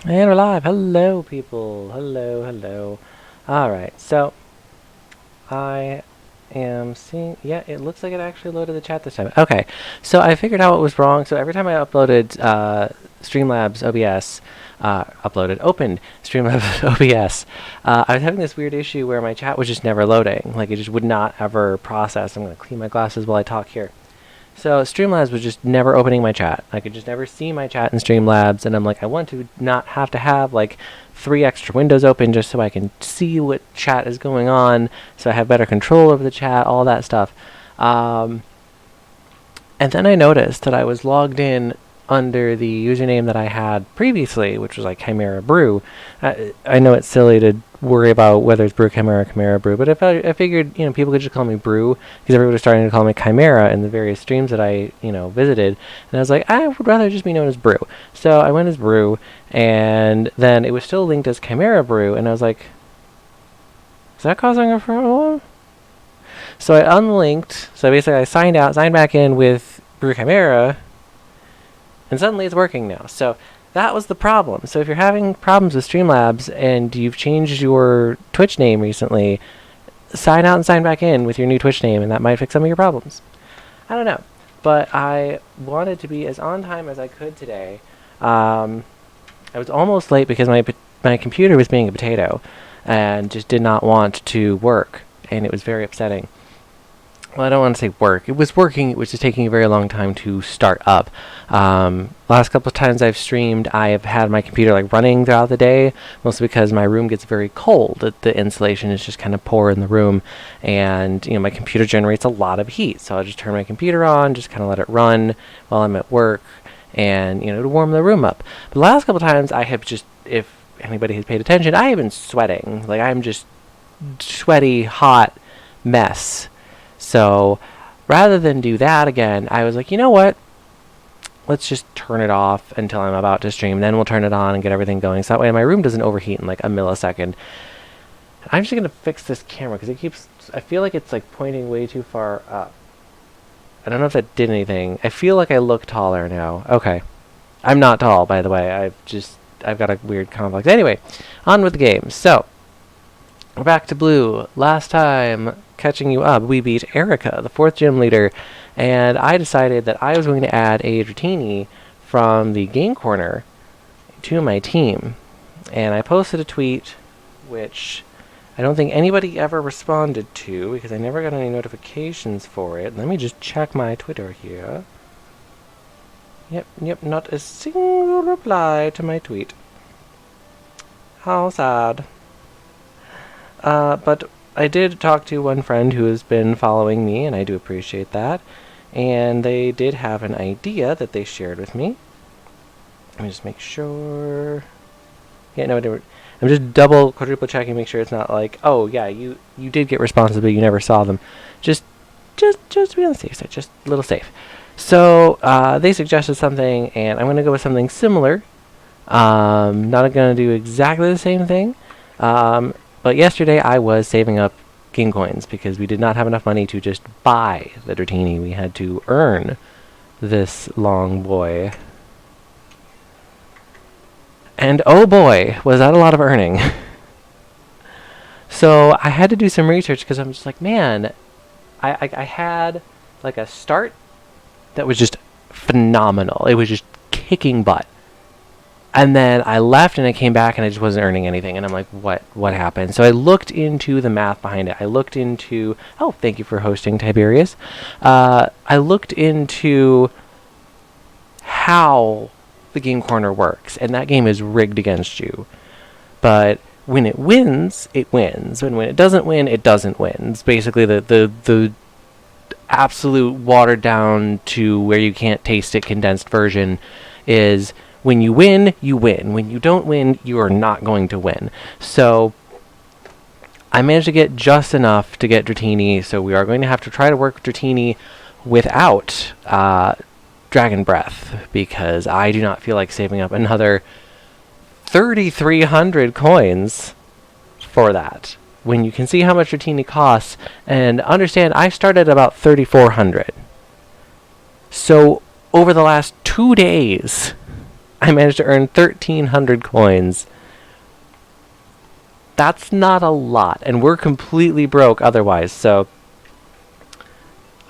And we're live. Hello, people. Hello, hello. Alright, so I am seeing. Yeah, it looks like it actually loaded the chat this time. Okay, so I figured out what was wrong. So every time I uploaded Streamlabs OBS, opened Streamlabs OBS, I was having this weird issue where my chat was just never loading. Like, it just would not ever process. I'm going to clean my glasses while I talk here. So Streamlabs was just never opening my chat. I could just never see my chat in Streamlabs, and I'm like, I want to not have to have like 3 extra windows open just so I can see what chat is going on, so I have better control over the chat, all that stuff. And then I noticed that I was logged in under the username that I had previously, which was like Chimera Brew. I know it's silly to worry about whether it's BruChimera or Chimera Brew, but if I figured, people could just call me Brew, because everybody was starting to call me Chimera in the various streams that I, visited, and I was like, I would rather just be known as Brew. So I went as Brew, and then it was still linked as Chimera Brew, and I was like, is that causing a problem? So I unlinked, so basically I signed out, signed back in with BruChimera, and suddenly it's working now. So that was the problem. So if you're having problems with Streamlabs and you've changed your Twitch name recently, sign out and sign back in with your new Twitch name, and that might fix some of your problems. I don't know. But I wanted to be as on time as I could today. I was almost late because my computer was being a potato and just did not want to work, and it was very upsetting. Well, I don't want to say work. It was working. It was just taking a very long time to start up. Last couple of times I've streamed, I have had my computer like running throughout the day, mostly because my room gets very cold. The insulation is just kind of poor in the room, and my computer generates a lot of heat. So I'll just turn my computer on, just kind of let it run while I'm at work, and to warm the room up. But the last couple of times I have just, if anybody has paid attention, I have been sweating. Like, I'm just sweaty, hot mess. So rather than do that again, I was like, you know what? Let's just turn it off until I'm about to stream. Then we'll turn it on and get everything going. So that way my room doesn't overheat in like a millisecond. I'm just going to fix this camera because I feel like it's like pointing way too far up. I don't know if that did anything. I feel like I look taller now. Okay. I'm not tall, by the way. I've got a weird complex. Anyway, on with the game. So, we're back to blue. Last time, catching you up, we beat Erica, the 4th gym leader, and I decided that I was going to add a Dratini from the game corner to my team. And I posted a tweet, which I don't think anybody ever responded to, because I never got any notifications for it. Let me just check my Twitter here. Yep, not a single reply to my tweet. How sad. But I did talk to one friend who has been following me, and I do appreciate that. And they did have an idea that they shared with me. Let me just make sure. Yeah, no, I'm just quadruple checking, make sure it's not like, oh yeah, you did get responses, but you never saw them. Just be on the safe side, just a little safe. So they suggested something, and I'm gonna go with something similar. Not gonna do exactly the same thing. But yesterday I was saving up game coins because we did not have enough money to just buy the Dratini. We had to earn this long boy. And oh boy, was that a lot of earning. So I had to do some research because I'm just like, man, I had like a start that was just phenomenal. It was just kicking butt. And then I left and I came back and I just wasn't earning anything. And I'm like, what happened? So I looked into the math behind it. I looked into, oh, thank you for hosting, Tiberius. I looked into how the game corner works. And that game is rigged against you. But when it wins, it wins. And when it doesn't win, it doesn't win. It's basically the absolute watered down to where you can't taste it condensed version is, when you win, you win. When you don't win, you are not going to win. So I managed to get just enough to get Dratini, so we are going to have to try to work Dratini without Dragon Breath, because I do not feel like saving up another 3,300 coins for that. When you can see how much Dratini costs, and understand I started at about 3,400. So over the last 2 days, I managed to earn 1,300 coins. That's not a lot, and we're completely broke otherwise, so...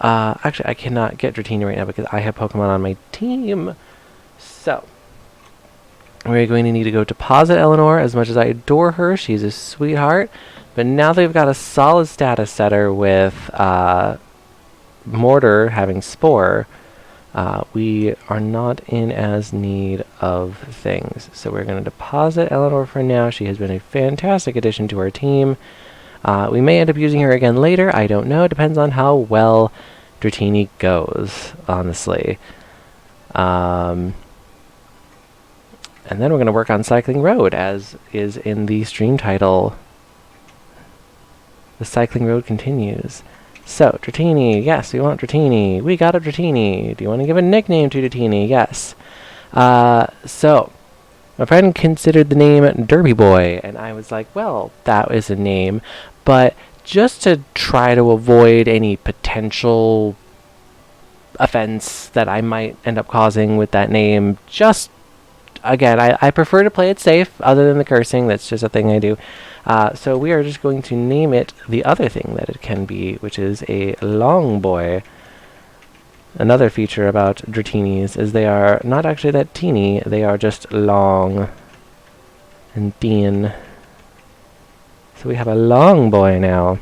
actually, I cannot get Dratini right now because I have Pokemon on my team. So, we're going to need to go deposit Eleanor. As much as I adore her, she's a sweetheart. But now that we've got a solid status setter with Mortar having Spore, we are not in as need of things. So we're going to deposit Eleanor for now. She has been a fantastic addition to our team. We may end up using her again later. I don't know. It depends on how well Dratini goes, honestly. And then we're going to work on Cycling Road, as is in the stream title. The Cycling Road continues. So, Dratini, yes, we want Dratini. We got a Dratini. Do you want to give a nickname to Dratini? Yes. So, my friend considered the name Derby Boy, and I was like, well, that is a name, but just to try to avoid any potential offense that I might end up causing with that name, just, again, I prefer to play it safe, other than the cursing. That's just a thing I do. So we are just going to name it the other thing that it can be, which is a long boy. Another feature about Dratinis is they are not actually that teeny, they are just long and thin. So we have a long boy now.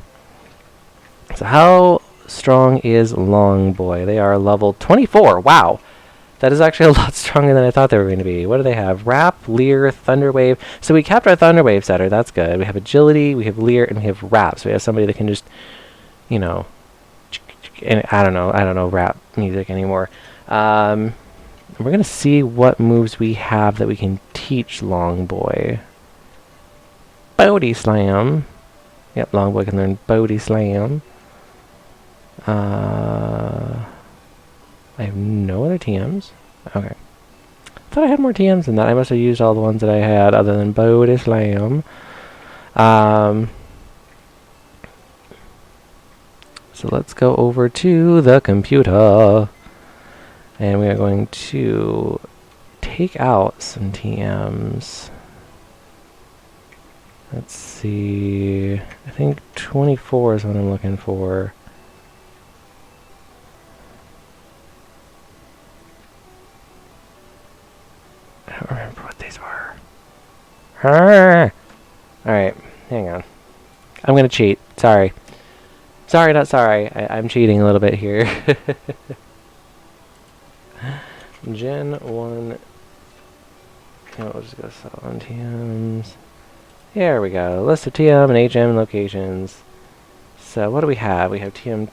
So how strong is long boy? They are level 24. Wow! That is actually a lot stronger than I thought they were going to be. What do they have? Wrap, Leer, Thunder Wave. So we kept our Thunder Wave setter. That's good. We have Agility, we have Leer, and we have Wrap. So we have somebody that can just, you know, and I don't know rap music anymore. We're going to see what moves we have that we can teach Long Boy. Body Slam. Yep, Long Boy can learn Body Slam. I have no other TMs. Okay. I thought I had more TMs than that. I must have used all the ones that I had other than Body Slam. So let's go over to the computer. And we are going to take out some TMs. Let's see. I think 24 is what I'm looking for. I don't remember what these were. Alright, hang on. I'm gonna cheat. Sorry. Sorry, not sorry. I'm cheating a little bit here. Gen 1. Oh, we'll just go sell on TMs. There we go. List of TM and HM locations. So what do we have? We have TM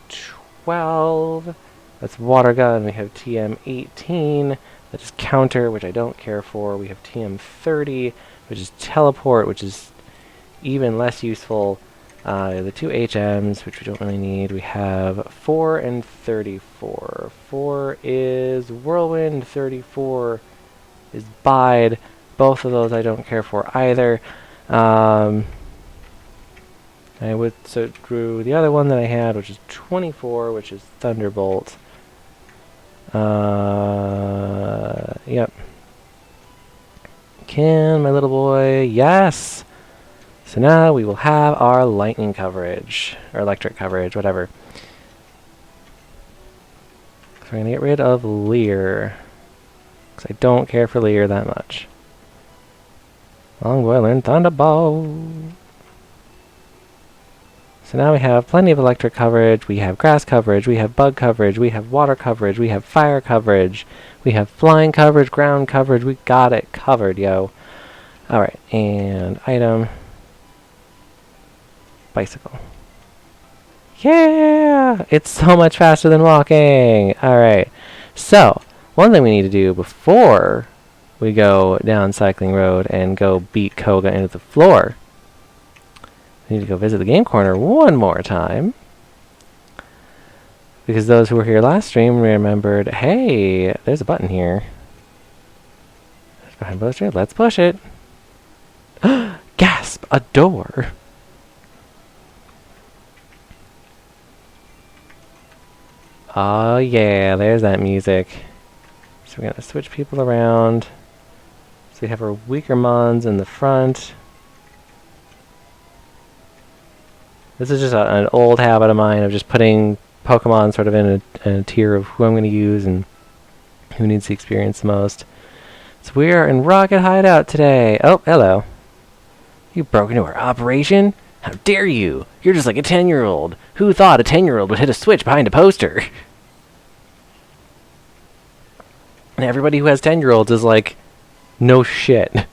12. That's Water Gun. We have TM 18. That is Counter, which I don't care for. We have TM 30, which is Teleport, which is even less useful. The two HMs, which we don't really need. We have 4 and 34. 4 is Whirlwind, 34 is Bide. Both of those I don't care for either. I would so drew the other one that I had, which is 24, which is Thunderbolt. Yep. Can my little boy? Yes! So now we will have our lightning coverage, or electric coverage, whatever. So we're going to get rid of Leer, because I don't care for Leer that much. Long boy learned Thunderbolt. So now we have plenty of electric coverage, we have grass coverage, we have bug coverage, we have water coverage, we have fire coverage, we have flying coverage, ground coverage, we got it covered, yo. Alright, and item. Bicycle. Yeah! It's so much faster than walking! Alright, so, one thing we need to do before we go down Cycling Road and go beat Koga into the floor, we need to go visit the game corner one more time. Because those who were here last stream remembered, hey, there's a button here. There's behind poster, let's push it. Gasp! A door! Oh yeah, there's that music. So we're gonna switch people around. So we have our weaker mons in the front. This is just an old habit of mine of just putting Pokemon sort of in a tier of who I'm going to use and who needs the experience the most. So we are in Rocket Hideout today. Oh, hello. You broke into our operation? How dare you? You're just like a 10-year-old. Who thought a 10-year-old would hit a switch behind a poster? And everybody who has 10-year-olds is like, no shit.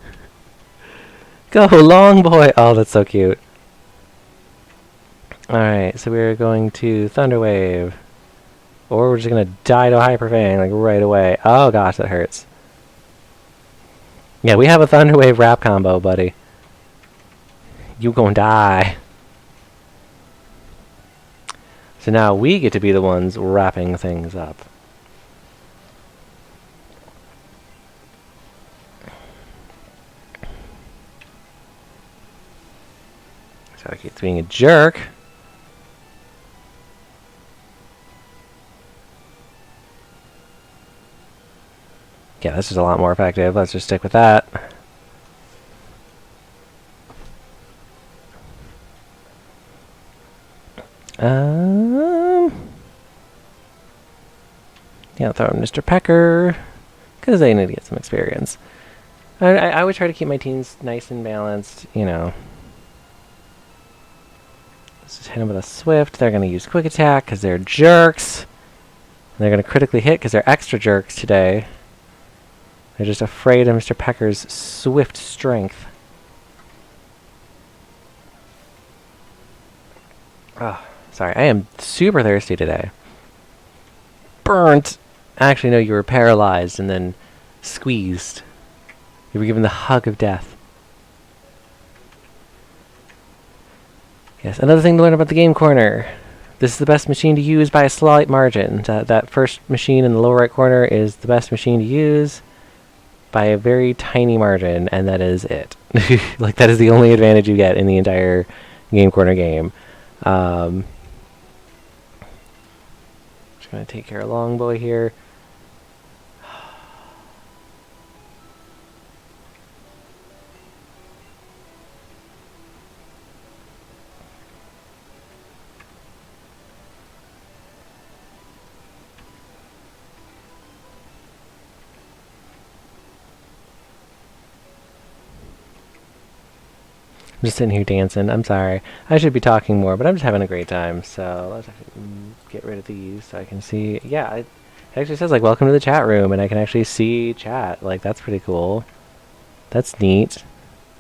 Go, long boy. Oh, that's so cute. Alright, so we're going to Thunder Wave. Or we're just going to die to Hyper Fang, like, right away. Oh, gosh, that hurts. Yeah, we have a Thunder Wave wrap combo, buddy. You gonna die. So now we get to be the ones wrapping things up. So I keep being a jerk. Yeah, this is a lot more effective. Let's just stick with that. Yeah, throw in Mr. Pecker, because they need to get some experience. I would try to keep my teams nice and balanced, you know. Let's just hit them with a Swift. They're going to use Quick Attack because they're jerks. And they're going to critically hit because they're extra jerks today. They're just afraid of Mr. Pecker's Swift strength. Oh, sorry, I am super thirsty today. Burnt! Actually, no, you were paralyzed and then squeezed. You were given the hug of death. Yes, another thing to learn about the Game Corner. This is the best machine to use by a slight margin. That first machine in the lower right corner is the best machine to use by a very tiny margin, and that is it. Like, that is the only advantage you get in the entire Game Corner game. Just gonna take care of Longboy here. I'm just sitting here dancing. I'm sorry. I should be talking more, but I'm just having a great time. So let's get rid of these so I can see. Yeah, it actually says, like, welcome to the chat room, and I can actually see chat. Like, that's pretty cool. That's neat.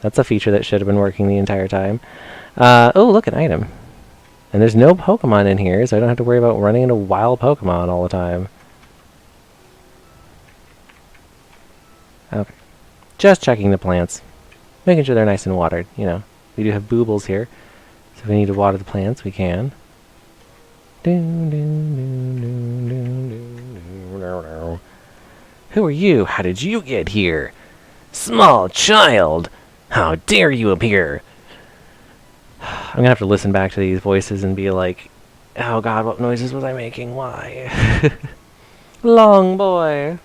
That's a feature that should have been working the entire time. Oh, look, an item. And there's no Pokemon in here, so I don't have to worry about running into wild Pokemon all the time. Okay. Just checking the plants. Making sure they're nice and watered, you know. We do have boobles here, so if we need to water the plants, we can. Who are you? How did you get here? Small child! How dare you appear? I'm gonna have to listen back to these voices and be like, oh god, what noises was I making? Why? Long boy!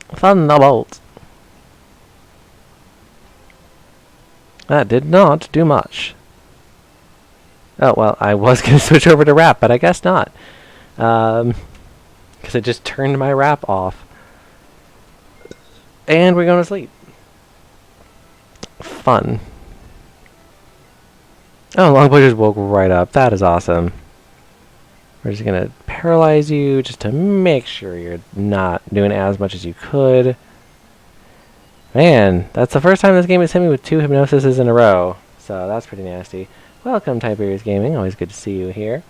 Thunderbolt! That did not do much. Oh, well, I was going to switch over to rap, but I guess not. Because it just turned my rap off. And we're going to sleep. Fun. Oh, Longboy just woke right up. That is awesome. We're just going to paralyze you just to make sure you're not doing as much as you could. Man, that's the first time this game has hit me with 2 hypnosises in a row. So that's pretty nasty. Welcome, Tiberius Gaming. Always good to see you here.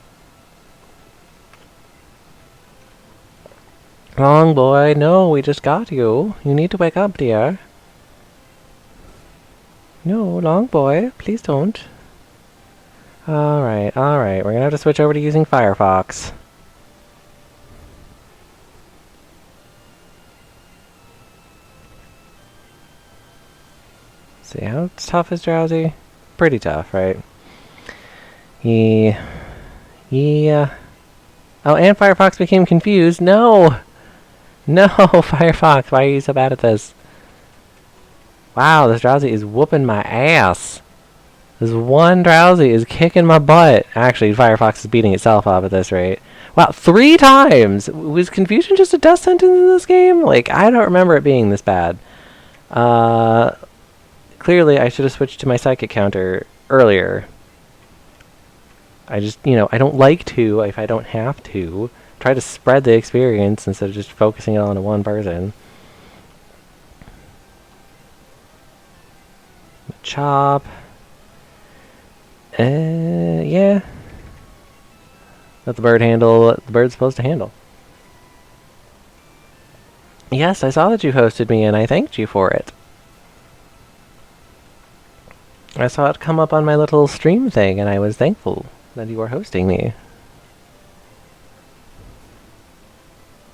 Long boy, no, we just got you. You need to wake up, dear. No, long boy, please don't. Alright, alright. We're gonna have to switch over to using Firefox. See, how tough is Drowsy? Pretty tough, right? Yeah. Oh, and Firefox became confused. No! No, Firefox, why are you so bad at this? Wow, this drowsy is whooping my ass. This one drowsy is kicking my butt. Actually, Firefox is beating itself up at this rate. Wow, 3 times! Was confusion just a death sentence in this game? Like, I don't remember it being this bad. Clearly, I should have switched to my psychic counter earlier. I just, I don't like to if I don't have to. Try to spread the experience instead of just focusing it on one person. Chop. Yeah. Let the bird handle what the bird's supposed to handle. Yes, I saw that you hosted me and I thanked you for it. I saw it come up on my little stream thing and I was thankful that you were hosting me.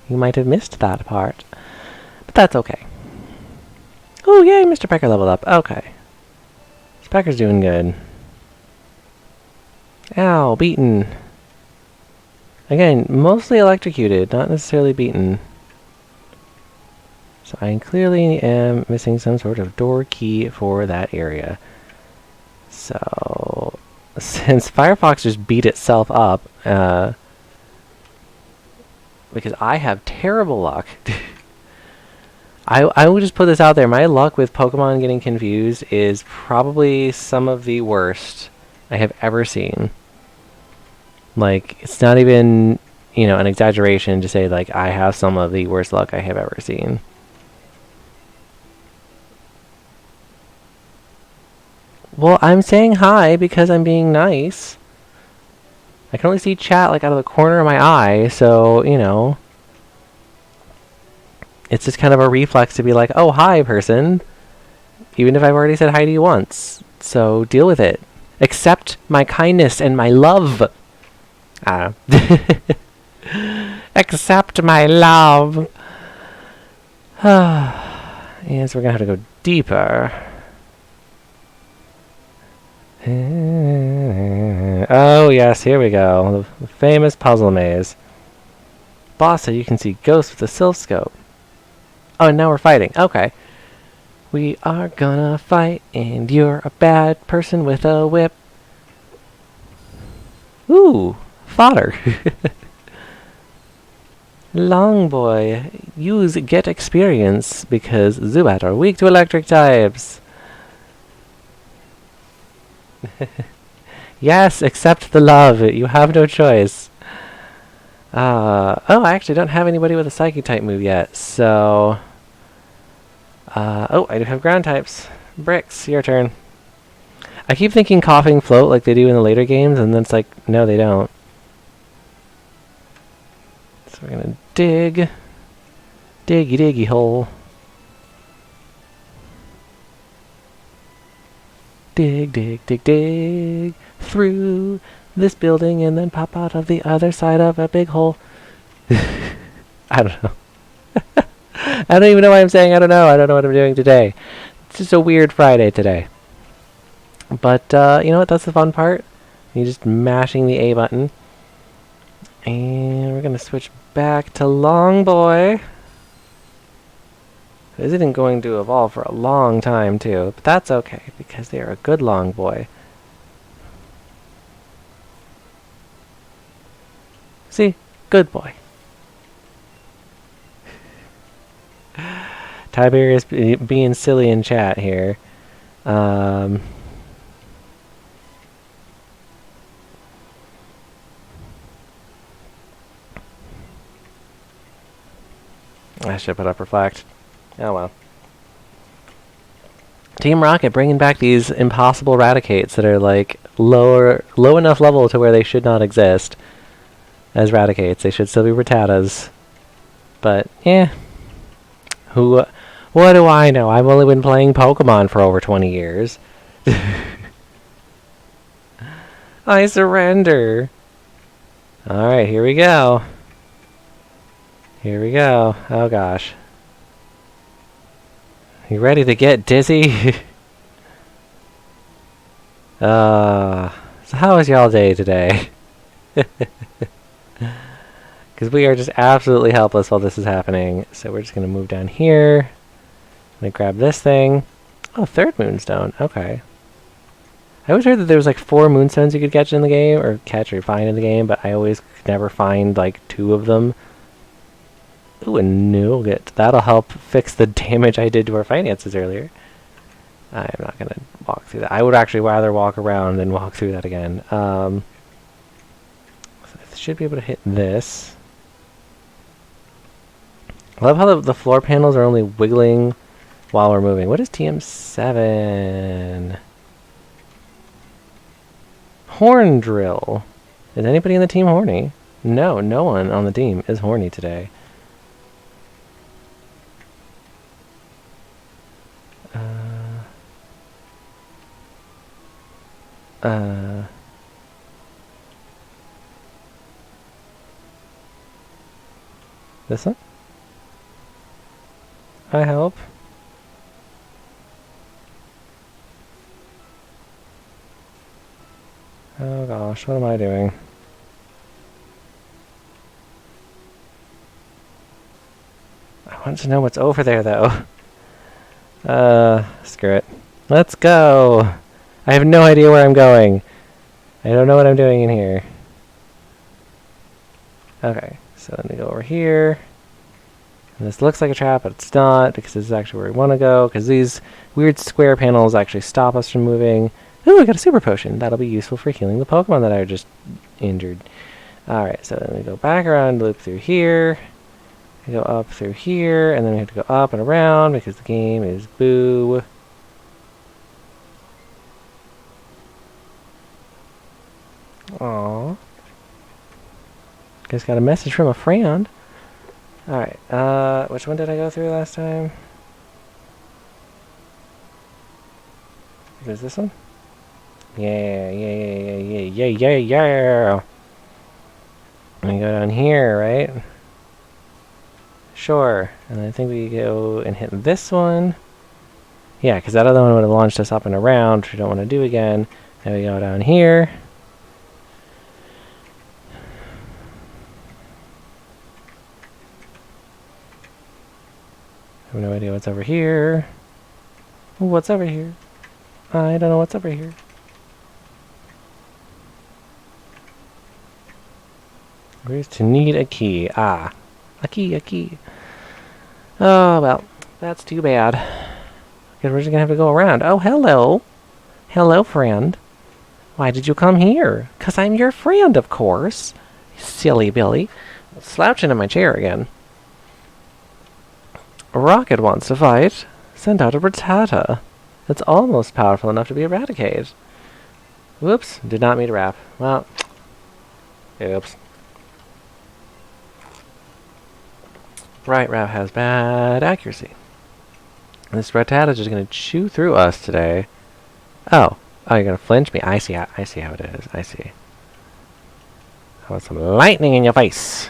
You might have missed that part, but that's okay. Oh, yay, Mr. Pecker leveled up. Okay. Mr. Pecker's doing good. Ow, beaten. Again, mostly electrocuted, not necessarily beaten. So I clearly am missing some sort of door key for that area. So, since Firefox just beat itself up, because I have terrible luck. I will just put this out there. My luck with Pokemon getting confused is probably some of the worst I have ever seen. Like, it's not even, an exaggeration to say, like, I have some of the worst luck I have ever seen. Well, I'm saying hi because I'm being nice. I can only see chat, like, out of the corner of my eye, so, it's just kind of a reflex to be like, oh, hi, person. Even if I've already said hi to you once. So, deal with it. Accept my kindness and my love. Accept my love. Yes, we're gonna have to go deeper. Oh, yes, here we go. The famous puzzle maze. Boss, so you can see ghosts with the Sylph scope. Oh, and now we're fighting. Okay. We are gonna fight, and you're a bad person with a whip. Ooh, fodder. Long boy, use get experience because Zubat are weak to electric types. Yes, accept the love. You have no choice. Oh, I actually don't have anybody with a Psychic type move yet, so... oh, I do have ground types. Bricks, your turn. I keep thinking Coughing Float like they do in the later games, and then it's like, no, they don't. So we're gonna dig. Diggy diggy hole. Dig, dig, dig, dig. Through this building and then pop out of the other side of a big hole. I don't know. I don't even know why I'm saying I don't know. I don't know what I'm doing today. It's just a weird Friday today. But, you know what? That's the fun part. You're just mashing the A button. And we're going to switch back to Long Boy. This isn't going to evolve for a long time, too. But that's okay, because they are a good Long Boy. See? Good boy. Tiberius being silly in chat here. I should put up Reflect. Oh well. Team Rocket bringing back these impossible Raticates that are like low enough level to where they should not exist as Raticates. They should still be Rattatas. But, yeah. What do I know? I've only been playing Pokemon for over 20 years. I surrender. Alright, here we go. Here we go. Oh gosh. You ready to get dizzy? So how was y'all day today? Because we are just absolutely helpless while this is happening. So we're just going to move down here. I'm going to grab this thing. Oh, third moonstone. Okay. I always heard that there was like 4 moonstones you could catch in the game, or catch or find in the game, but I always could never find like 2 of them. Ooh, a nougat. That'll help fix the damage I did to our finances earlier. I'm not gonna walk through that. I would actually rather walk around than walk through that again. I should be able to hit this. I love how the floor panels are only wiggling while we're moving. What is TM7? Horn drill. Is anybody in the team horny? No, no one on the team is horny today. This one? I help. Oh gosh, what am I doing? I want to know what's over there though. Screw it. Let's go! I have no idea where I'm going. I don't know what I'm doing in here. Okay, so let me go over here. And this looks like a trap, but it's not, because this is actually where we want to go, because these weird square panels actually stop us from moving. Ooh, I got a super potion. That'll be useful for healing the Pokemon that I just injured. Alright, so then we go back around, loop through here. We go up through here, and then we have to go up and around, because the game is boo. Aww. Just got a message from a friend. Alright, which one did I go through last time? Is this one? Yeah. And we go down here, right? Sure. And I think we go and hit this one. Yeah, because that other one would have launched us up and around, which we don't want to do again. Then we go down here. I have no idea what's over here. Ooh, what's over here? I don't know what's over here. Where's to need a key? Ah, a key. Oh, well, that's too bad. Because we're just going to have to go around. Oh, hello. Hello, friend. Why did you come here? 'Cause I'm your friend, of course. Silly Billy. Slouching in my chair again. Rocket wants to fight. Send out a Rattata. It's almost powerful enough to be eradicated. Whoops, did not mean to rap. Well, oops. Right, Rap has bad accuracy. This Rattata is just gonna chew through us today. Oh, you're gonna flinch me? I see how it is. I see. I want some lightning in your face.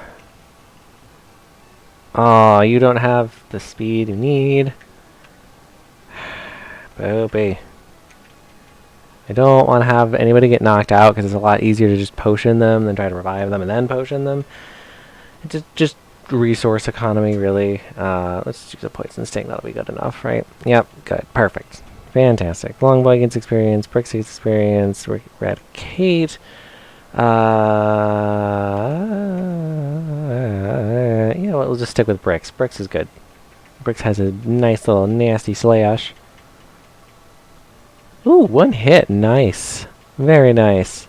Oh, you don't have the speed you need. Boopy. I don't want to have anybody get knocked out because it's a lot easier to just potion them than try to revive them and then potion them. It's just resource economy, really. Let's use a poison sting. That'll be good enough, right? Yep, good. Perfect. Fantastic. Long Boy gets experience. Bricks gets experience. Eradicate. Yeah, we'll just stick with Bricks. Bricks is good. Bricks has a nice little nasty slash. Ooh, one hit. Nice. Very nice.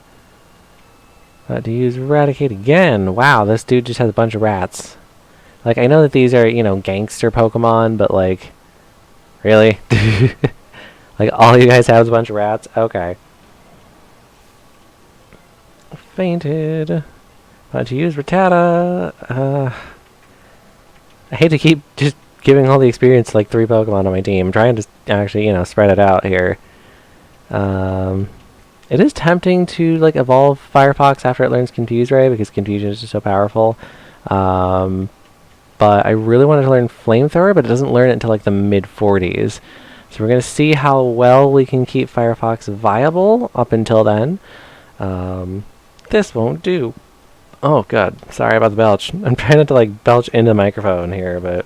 To use Eradicate again. Wow, this dude just has a bunch of rats. Like, I know that these are, you know, gangster Pokemon, but, like, really? Like, all you guys have is a bunch of rats? Okay. Fainted. To use Rattata. I hate to keep just giving all the experience to, like, 3 Pokemon on my team. I'm trying to actually, you know, spread it out here. It is tempting to, like, evolve Firefox after it learns Confuse Ray, because Confusion is just so powerful. But I really wanted to learn Flamethrower, but it doesn't learn it until, like, the mid-40s. So we're going to see how well we can keep Firefox viable up until then. This won't do. Oh, God. Sorry about the belch. I'm trying not to, like, belch into the microphone here, but...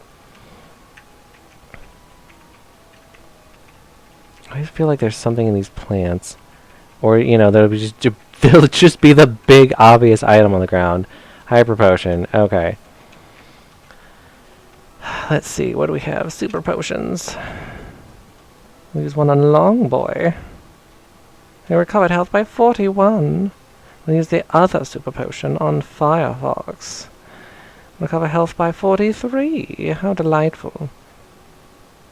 I feel like there's something in these plants. Or, you know, they'll just be the big obvious item on the ground. Hyper potion. Okay. Let's see, what do we have? Super potions. We use one on Long Boy. They recovered health by 41. We'll use the other super potion on Firefox. Recover health by 43. How delightful.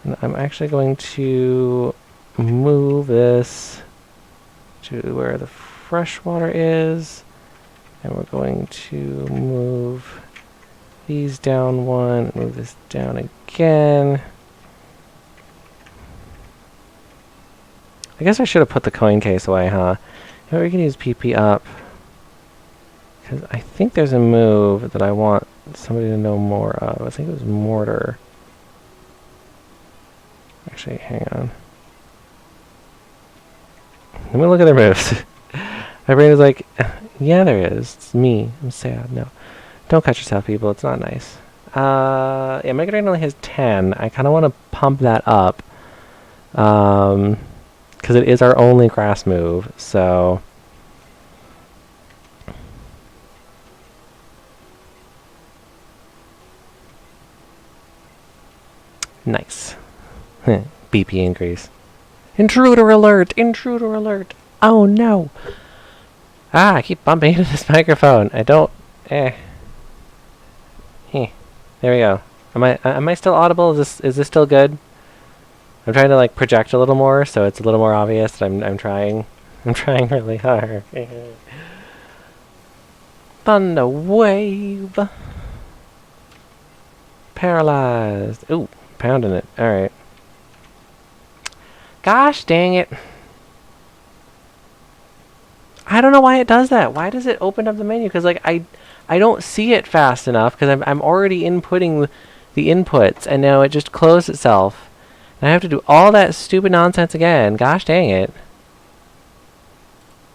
And I'm actually going to move this to where the fresh water is. And we're going to move these down one, move this down again. I guess I should have put the coin case away, huh? You know, we can use PP up. Because I think there's a move that I want somebody to know more of. I think it was Mortar. Actually, hang on. Let me look at their moves. My brain is like, yeah, there is. It's me. I'm sad. No. Don't cut yourself, people. It's not nice. Yeah, Mega Drain only has 10. I kind of want to pump that up. Because it is our only grass move, so... Nice. BP increase. Intruder alert! Intruder alert! Oh no! Ah, I keep bumping into this microphone. I don't... There we go. Am I still audible? Is this still good? I'm trying to like project a little more, so it's a little more obvious that I'm trying. I'm trying really hard. Thunder wave. Paralyzed. Ooh, pounding it. All right. Gosh dang it! I don't know why it does that. Why does it open up the menu? Because like I don't see it fast enough because I'm already inputting the inputs, and now it just closed itself. And I have to do all that stupid nonsense again. Gosh dang it.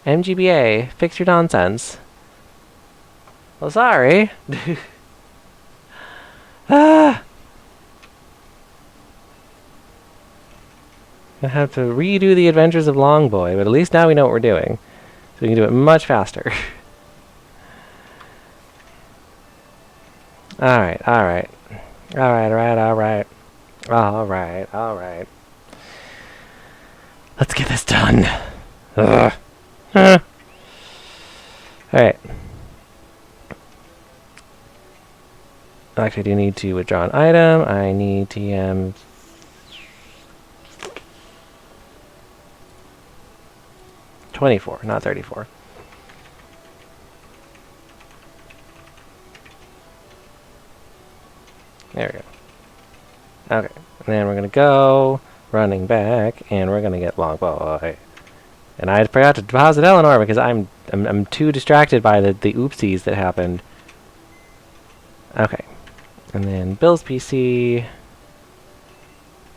MGBA, fix your nonsense. Well, sorry. Ah! I have to redo the Adventures of Longboy, but at least now we know what we're doing. So we can do it much faster. Alright, alright. Alright, alright, alright. Alright, alright. Let's get this done. Ugh. Alright. Actually, I do need to withdraw an item. I need TM 24, not 34. There we go. Okay, and then we're gonna go running back, and we're gonna get Longboy. And I forgot to deposit Eleanor because I'm too distracted by the oopsies that happened. Okay, and then Bill's PC.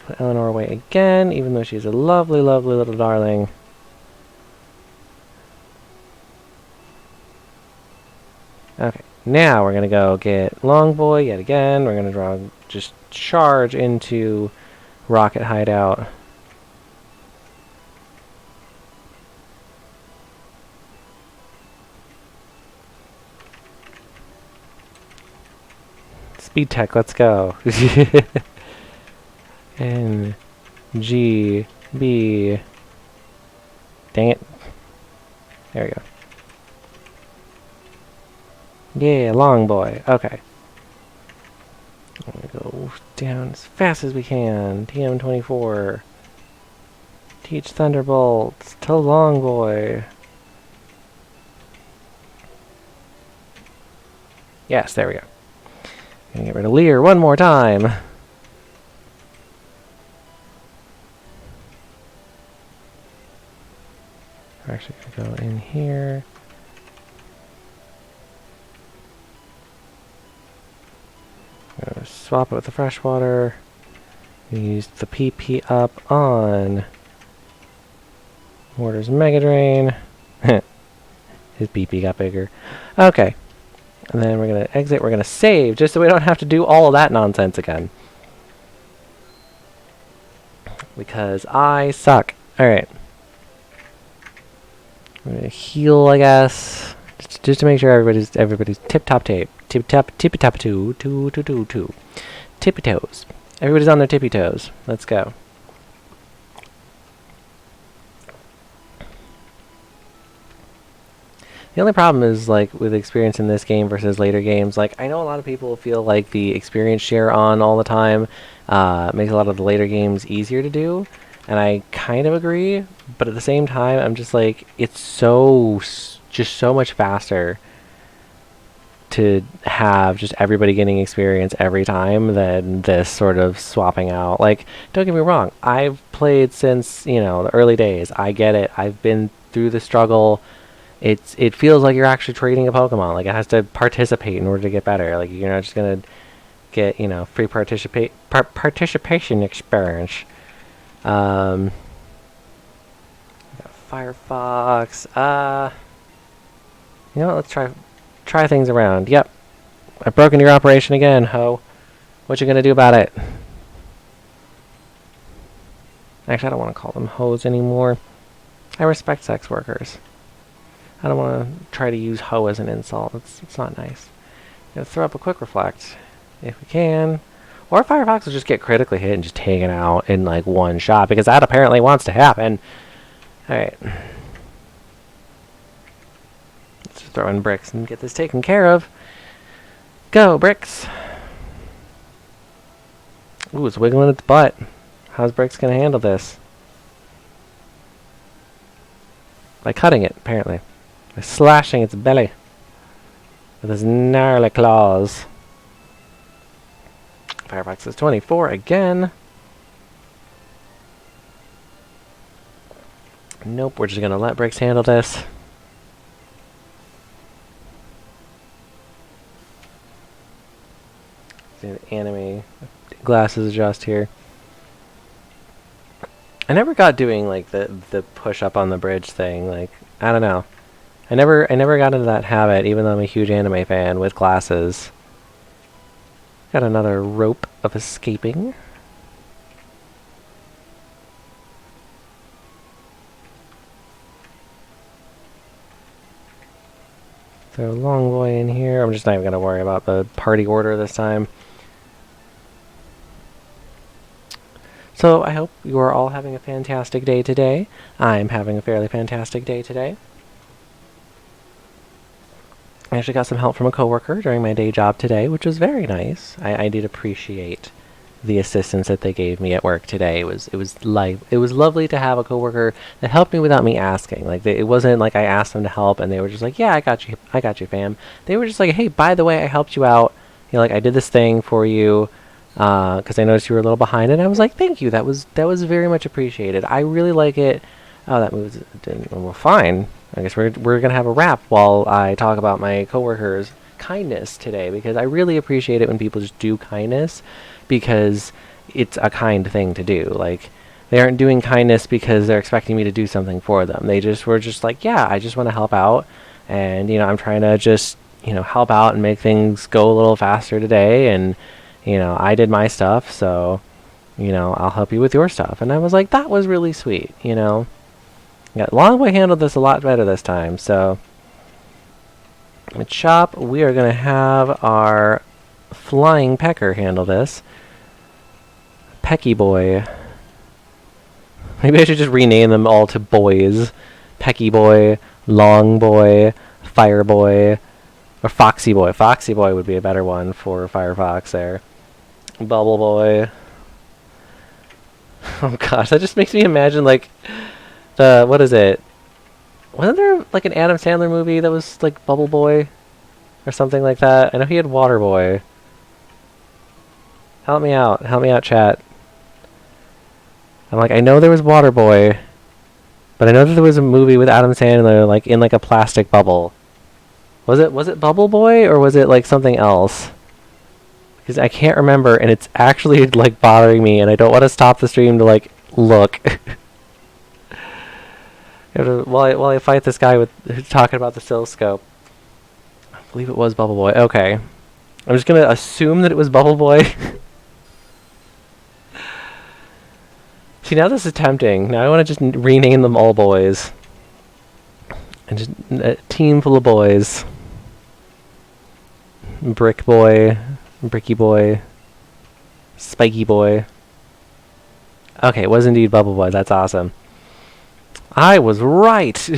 Put Eleanor away again, even though she's a lovely, lovely little darling. Okay, now we're gonna go get Longboy yet again. We're gonna just charge into Rocket Hideout. Speed tech, let's go. N G B. Dang it. There we go. Yeah, Longboy. Okay. I'm gonna go down as fast as we can. TM24. Teach Thunderbolts to Longboy. Yes, there we go. Gonna get rid of Lear one more time. We're actually gonna go in here. Swap it with the fresh water. Use the PP up on Mortar's Mega Drain. His PP got bigger. Okay. And then we're going to exit. We're going to save just so we don't have to do all of that nonsense again. Because I suck. Alright. I'm gonna heal, I guess. Just to make sure everybody's tip-top tape. Tippy-top-two. Tippy toes. Everybody's on their tippy toes. Let's go. The only problem is, like, with experience in this game versus later games, like, I know a lot of people feel like the experience share on all the time makes a lot of the later games easier to do, and I kind of agree, but at the same time, I'm just like, it's just so much faster to have just everybody getting experience every time than this sort of swapping out. Like, don't get me wrong, I've played since, you know, the early days. I get it. I've been through the struggle. It feels like you're actually trading a Pokemon. Like, it has to participate in order to get better. Like, you're not just gonna get, you know, free participation experience. Firefox. You know what? Let's try things around. Yep, I've broken your operation again, ho. What you gonna do about it? Actually, I don't want to call them hoes anymore. I respect sex workers. I don't want to try to use hoe as an insult. It's not nice. Gonna throw up a quick reflect if we can. Or Firefox will just get critically hit and just taken out in like one shot, because that apparently wants to happen. Alright. Let's just throw in bricks and get this taken care of. Go, bricks! Ooh, it's wiggling its butt. How's bricks gonna handle this? By cutting it, apparently. By slashing its belly with his gnarly claws. Firefox is 24 again. Nope, we're just gonna let bricks handle this. See the anime glasses adjust here. I never got doing like the push up on the bridge thing. Like, I don't know. I never got into that habit, even though I'm a huge anime fan with glasses. Got another rope of escaping. Throw a long boy in here. I'm just not even gonna worry about the party order this time. So I hope you are all having a fantastic day today. I'm having a fairly fantastic day today. I actually got some help from a coworker during my day job today, which was very nice. I did appreciate the assistance that they gave me at work today. It was lovely to have a coworker that helped me without me asking. Like, it wasn't like I asked them to help and they were just like, "Yeah, I got you, fam." They were just like, "Hey, by the way, I helped you out. You know, like, I did this thing for you because I noticed you were a little behind." And I was like, "Thank you. That was very much appreciated. I really like it." Oh, that move didn't. Well, fine. I guess we're gonna have a wrap while I talk about my coworkers' kindness today, because I really appreciate it when people just do kindness, because it's a kind thing to do. Like, they aren't doing kindness because they're expecting me to do something for them. They just were just like, "Yeah, I just want to help out, and you know, I'm trying to just, you know, help out and make things go a little faster today, and you know, I did my stuff, so you know, I'll help you with your stuff." And I was like, that was really sweet, you know. Yeah, Longboy handled this a lot better this time, so at shop we are going to have our Flying Pecker handle this. Pecky Boy. Maybe I should just rename them all to boys. Pecky Boy, Long Boy, Fire Boy, or Foxy Boy. Foxy Boy would be a better one for Firefox there. Bubble Boy. Oh gosh, that just makes me imagine, like, what is it? Wasn't there like an Adam Sandler movie that was like Bubble Boy or something like that? I know he had Water Boy. Help me out, chat. I'm like, I know there was Water Boy, but I know that there was a movie with Adam Sandler like in like a plastic bubble. Was it Bubble Boy, or was it like something else? Because I can't remember, and it's actually like bothering me, and I don't want to stop the stream to like look. While I fight this guy who's talking about the oscilloscope. I believe it was Bubble Boy. Okay. I'm just gonna assume that it was Bubble Boy. See, now this is tempting. Now I want to just rename them all boys. And just a team full of boys. Brick boy, Bricky boy, Spiky boy. Okay, it was indeed Bubble Boy. That's awesome. I was right!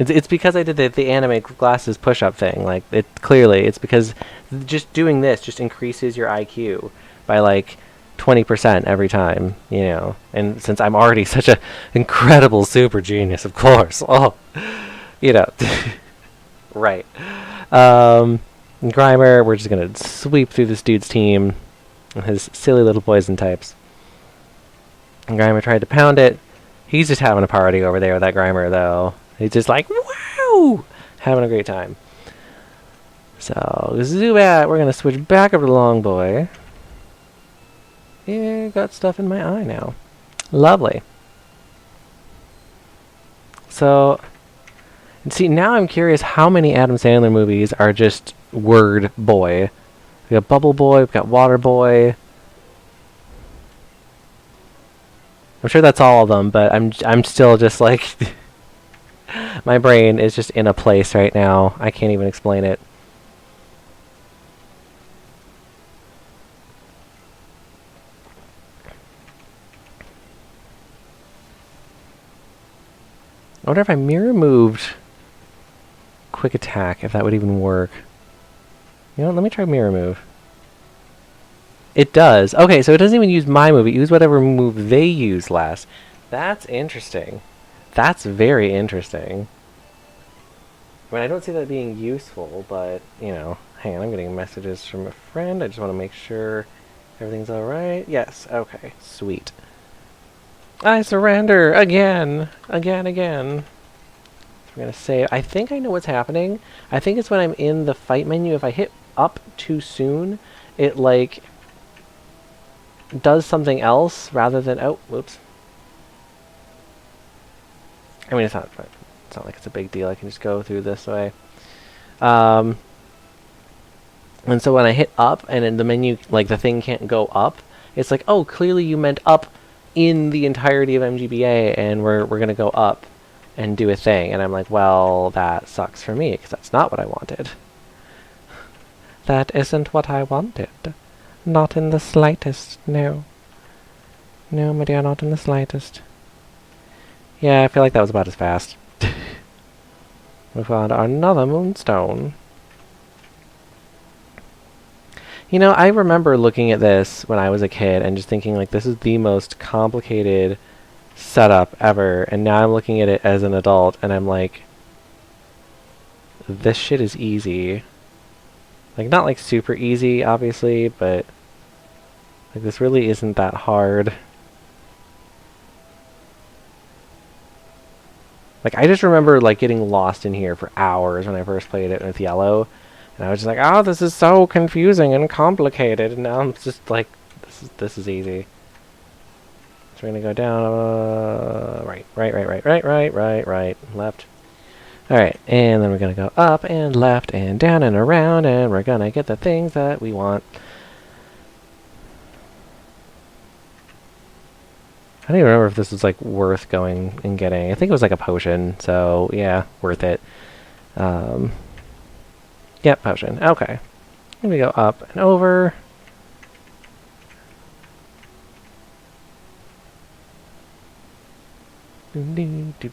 It's because I did the anime glasses push-up thing. Like, it's because just doing this just increases your IQ by, like, 20% every time, you know. And since I'm already such a incredible super genius, of course. Oh, you know. Right. Grimer, we're just gonna sweep through this dude's team and his silly little poison types. And Grimer tried to pound it. He's just having a party over there with that Grimer, though. He's just like, wow! Having a great time. So, Zubat, we're gonna switch back over to Long Boy. Yeah, got stuff in my eye now. Lovely. So, see, now I'm curious how many Adam Sandler movies are just word boy. We got Bubble Boy, we've got Water Boy. I'm sure that's all of them, but I'm still just like my brain is just in a place right now. I can't even explain it. I wonder if I mirror moved quick attack, if that would even work. You know what, let me try mirror move. It does. Okay, so it doesn't even use my move. It uses whatever move they used last. That's interesting. That's very interesting. I mean, I don't see that being useful, but, you know, hang on, I'm getting messages from a friend. I just want to make sure everything's alright. Yes, okay, sweet. I surrender! Again! Again. So we're gonna save. I think I know what's happening. I think it's when I'm in the fight menu, if I hit up too soon, it, like, does something else rather than... Oh, whoops. I mean, it's not like it's a big deal. I can just go through this way. And so when I hit up and in the menu, like, the thing can't go up, it's like, oh, clearly you meant up in the entirety of MGBA, and we're gonna go up and do a thing. And I'm like, well, that sucks for me, because that's not what I wanted. That isn't what I wanted. Not in the slightest, no. No, my dear, not in the slightest. Yeah, I feel like that was about as fast. We found another moonstone. You know, I remember looking at this when I was a kid and just thinking, like, this is the most complicated setup ever. And now I'm looking at it as an adult and I'm like, this shit is easy. Like, not like super easy, obviously, but like, this really isn't that hard. Like, I just remember, like, getting lost in here for hours when I first played it with Yellow. And I was just like, oh, this is so confusing and complicated. And now I'm just like, this is easy. So we're going to go down, right, left. Alright, and then we're going to go up and left and down and around. And we're going to get the things that we want. I don't even remember if this was, like, worth going and getting. I think it was, like, a potion, so, yeah, worth it. Yep, potion. Okay. Here we go up and over. Alright,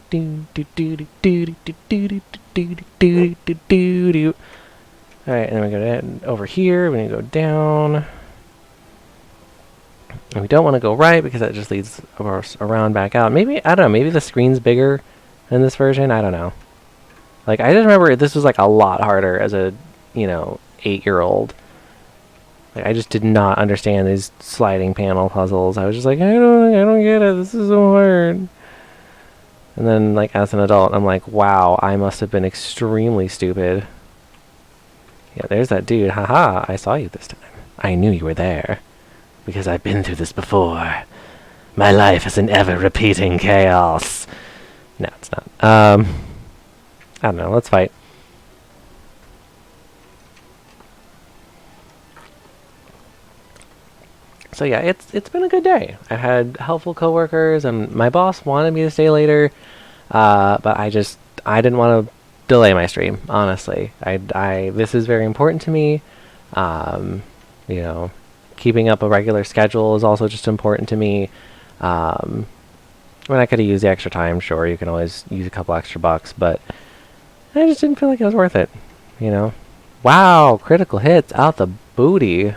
and then we go over here. We're going to go down. And we don't want to go right because that just leads us around back out. Maybe, I don't know, maybe the screen's bigger in this version? I don't know. Like, I just remember this was, like, a lot harder as a, you know, 8-year-old. Like, I just did not understand these sliding panel puzzles. I was just like, I don't get it. This is so hard. And then, like, as an adult, I'm like, wow, I must have been extremely stupid. Yeah, there's that dude. Haha, I saw you this time. I knew you were there. Because I've been through this before. My life is an ever-repeating chaos. No, it's not. I don't know, let's fight. So yeah, it's been a good day. I've had helpful coworkers, and my boss wanted me to stay later, but I didn't want to delay my stream. Honestly, this is very important to me. Um, you know, keeping up a regular schedule is also just important to me. When I could have used the extra time, sure, you can always use a couple extra bucks, but I just didn't feel like it was worth it. You know, wow, critical hits out the booty.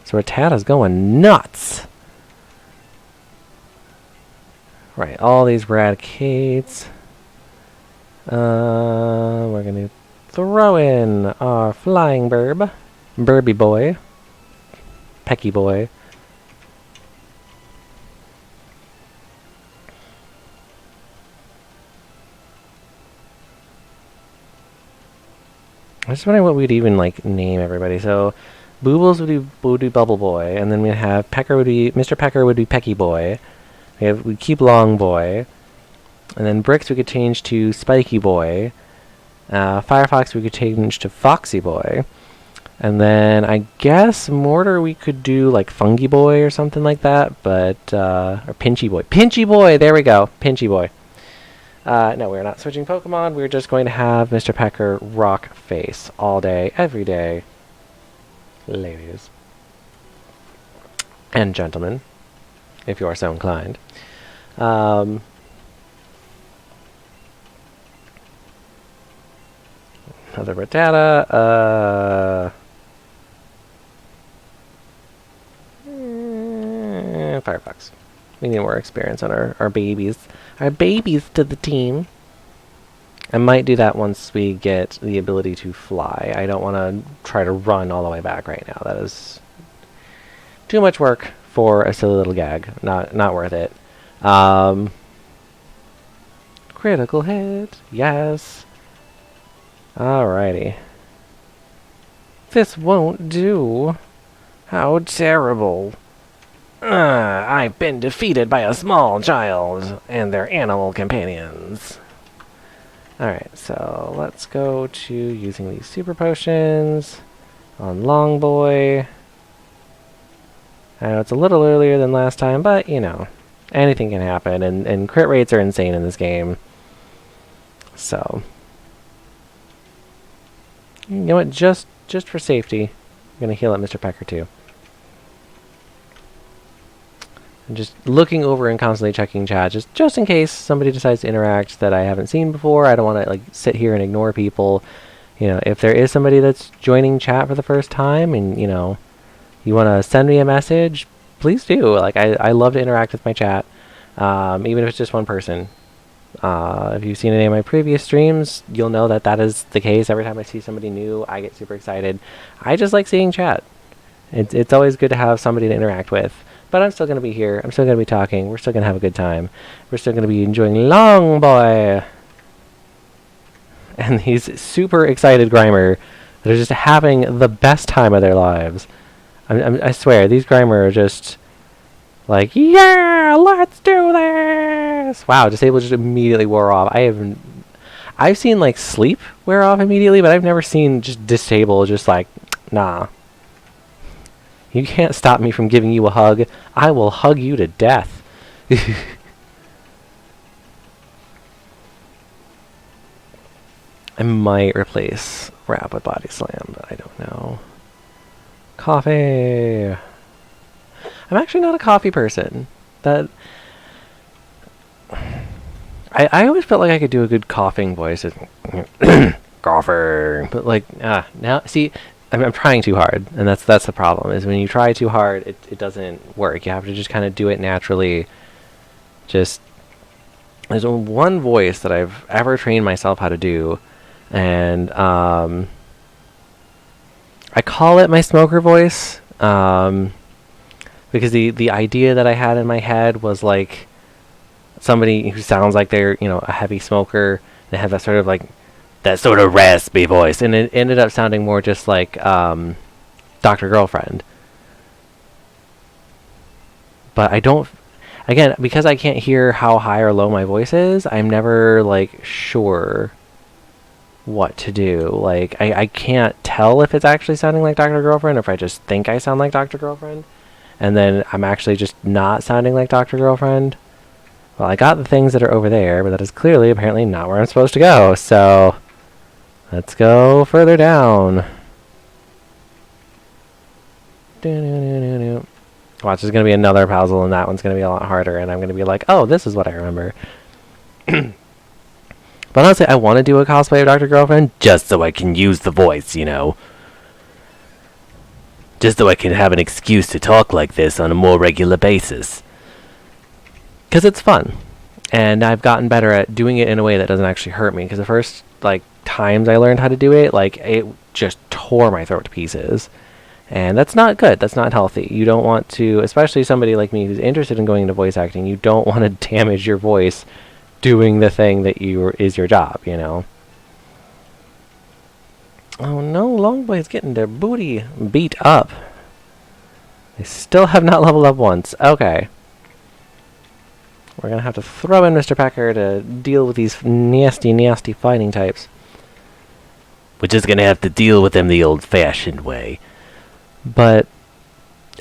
So Rattata's going nuts. Right, all these Raticates. We're gonna throw in our flying burb. Burby boy. Pecky boy. I was just wondering what we'd even like name everybody. So Boobles would be Bubble Boy, and then we have Pecker would be Mr. Pecker would be Pecky Boy. We'd keep Long Boy, and then Bricks we could change to Spiky Boy. Firefox we could change to Foxy Boy, and then I guess Mortar we could do like Fungi Boy or something like that, but or Pinchy Boy. Pinchy Boy, there we go, Pinchy Boy. No, we're not switching Pokemon. We're just going to have Mr. Pecker rock face all day, every day. Ladies. And gentlemen, if you are so inclined. Another Rattata. Firefox. We need more experience on our babies. Our babies to the team. I might do that once we get the ability to fly. I don't want to try to run all the way back right now. That is too much work for a silly little gag. Not worth it. Critical hit. Yes. Alrighty. This won't do. How terrible. I've been defeated by a small child and their animal companions. Alright, so let's go to using these super potions on Long Boy. I know it's a little earlier than last time, but, you know, anything can happen, and crit rates are insane in this game. So, you know what, just for safety, I'm going to heal up Mr. Pecker too. I'm just looking over and constantly checking chat, just in case somebody decides to interact that I haven't seen before. I don't want to like sit here and ignore people. You know, if there is somebody that's joining chat for the first time, and you know, you want to send me a message, please do. Like I love to interact with my chat, even if it's just one person. If you've seen any of my previous streams, you'll know that that is the case. Every time I see somebody new, I get super excited. I just like seeing chat. It's always good to have somebody to interact with. But I'm still going to be here. I'm still going to be talking. We're still going to have a good time. We're still going to be enjoying Long Boy. And these super excited Grimer that are just having the best time of their lives. I swear, these Grimer are just like, yeah, let's do this. Wow, Disable just immediately wore off. I've seen like Sleep wear off immediately, but I've never seen just Disable just like, nah. You can't stop me from giving you a hug. I will hug you to death. I might replace Rap with Body Slam, but I don't know. Coffee. I'm actually not a coffee person. I always felt like I could do a good coughing voice. Cougher. But like, now, see, I'm trying too hard, and that's the problem, is when you try too hard, it doesn't work. You have to just kind of do it naturally. There's one voice that I've ever trained myself how to do, and I call it my smoker voice, because the idea that I had in my head was like somebody who sounds like they're, you know, a heavy smoker. They have that sort of like that sort of raspy voice, and it ended up sounding more just like Dr. Girlfriend. But I don't, again, because I can't hear how high or low my voice is, I'm never like sure what to do. Like I can't tell if it's actually sounding like Dr. Girlfriend or if I just think I sound like Dr. Girlfriend. and then I'm actually just not sounding like Dr. Girlfriend. Well, I got the things that are over there, but that is clearly apparently not where I'm supposed to go, so let's go further down. Watch, there's going to be another puzzle, and that one's going to be a lot harder, and I'm going to be like, oh, this is what I remember. But honestly, I want to do a cosplay of Dr. Girlfriend just so I can use the voice, you know? Just so I can have an excuse to talk like this on a more regular basis. Because it's fun. And I've gotten better at doing it in a way that doesn't actually hurt me. Because the first, like, times I learned how to do it, like, it just tore my throat to pieces. And that's not good. That's not healthy. You don't want to, especially somebody like me who's interested in going into voice acting, you don't want to damage your voice doing the thing that is your job, you know? Oh no, Longboy's getting their booty beat up. They still have not leveled up once. Okay. We're gonna have to throw in Mr. Pecker to deal with these nasty, nasty fighting types. We're just gonna have to deal with them the old-fashioned way. But,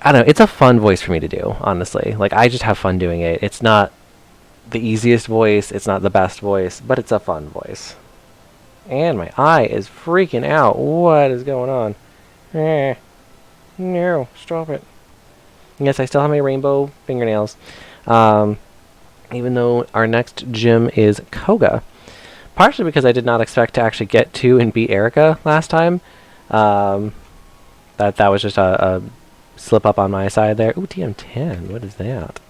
I don't know, it's a fun voice for me to do, honestly. Like, I just have fun doing it. It's not the easiest voice, it's not the best voice, but it's a fun voice. And my eye is freaking out. What is going on? No, stop it. Yes, I still have my rainbow fingernails. Even though our next gym is Koga. Partially because I did not expect to actually get to and beat Erica last time. That was just a slip up on my side there. Ooh, TM10. What is that?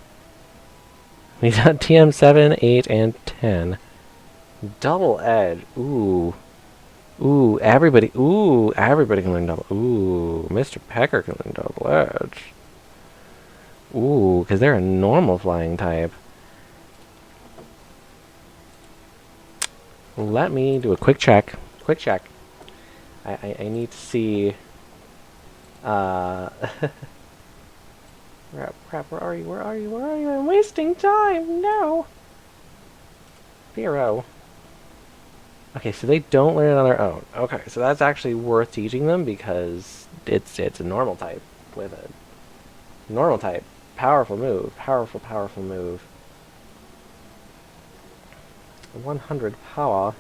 We got TM7, 8, and 10. Double edge. Ooh. Ooh, everybody can learn double. Ooh, Mr. Pecker can learn double edge. Ooh, because they're a normal flying type. Let me do a quick check. Quick check. I need to see... Crap, where are you? I'm wasting time! No! 0. Okay, so they don't learn it on their own. Okay, so that's actually worth teaching them because it's a normal type with a normal type. Powerful move. Powerful move. 100 power.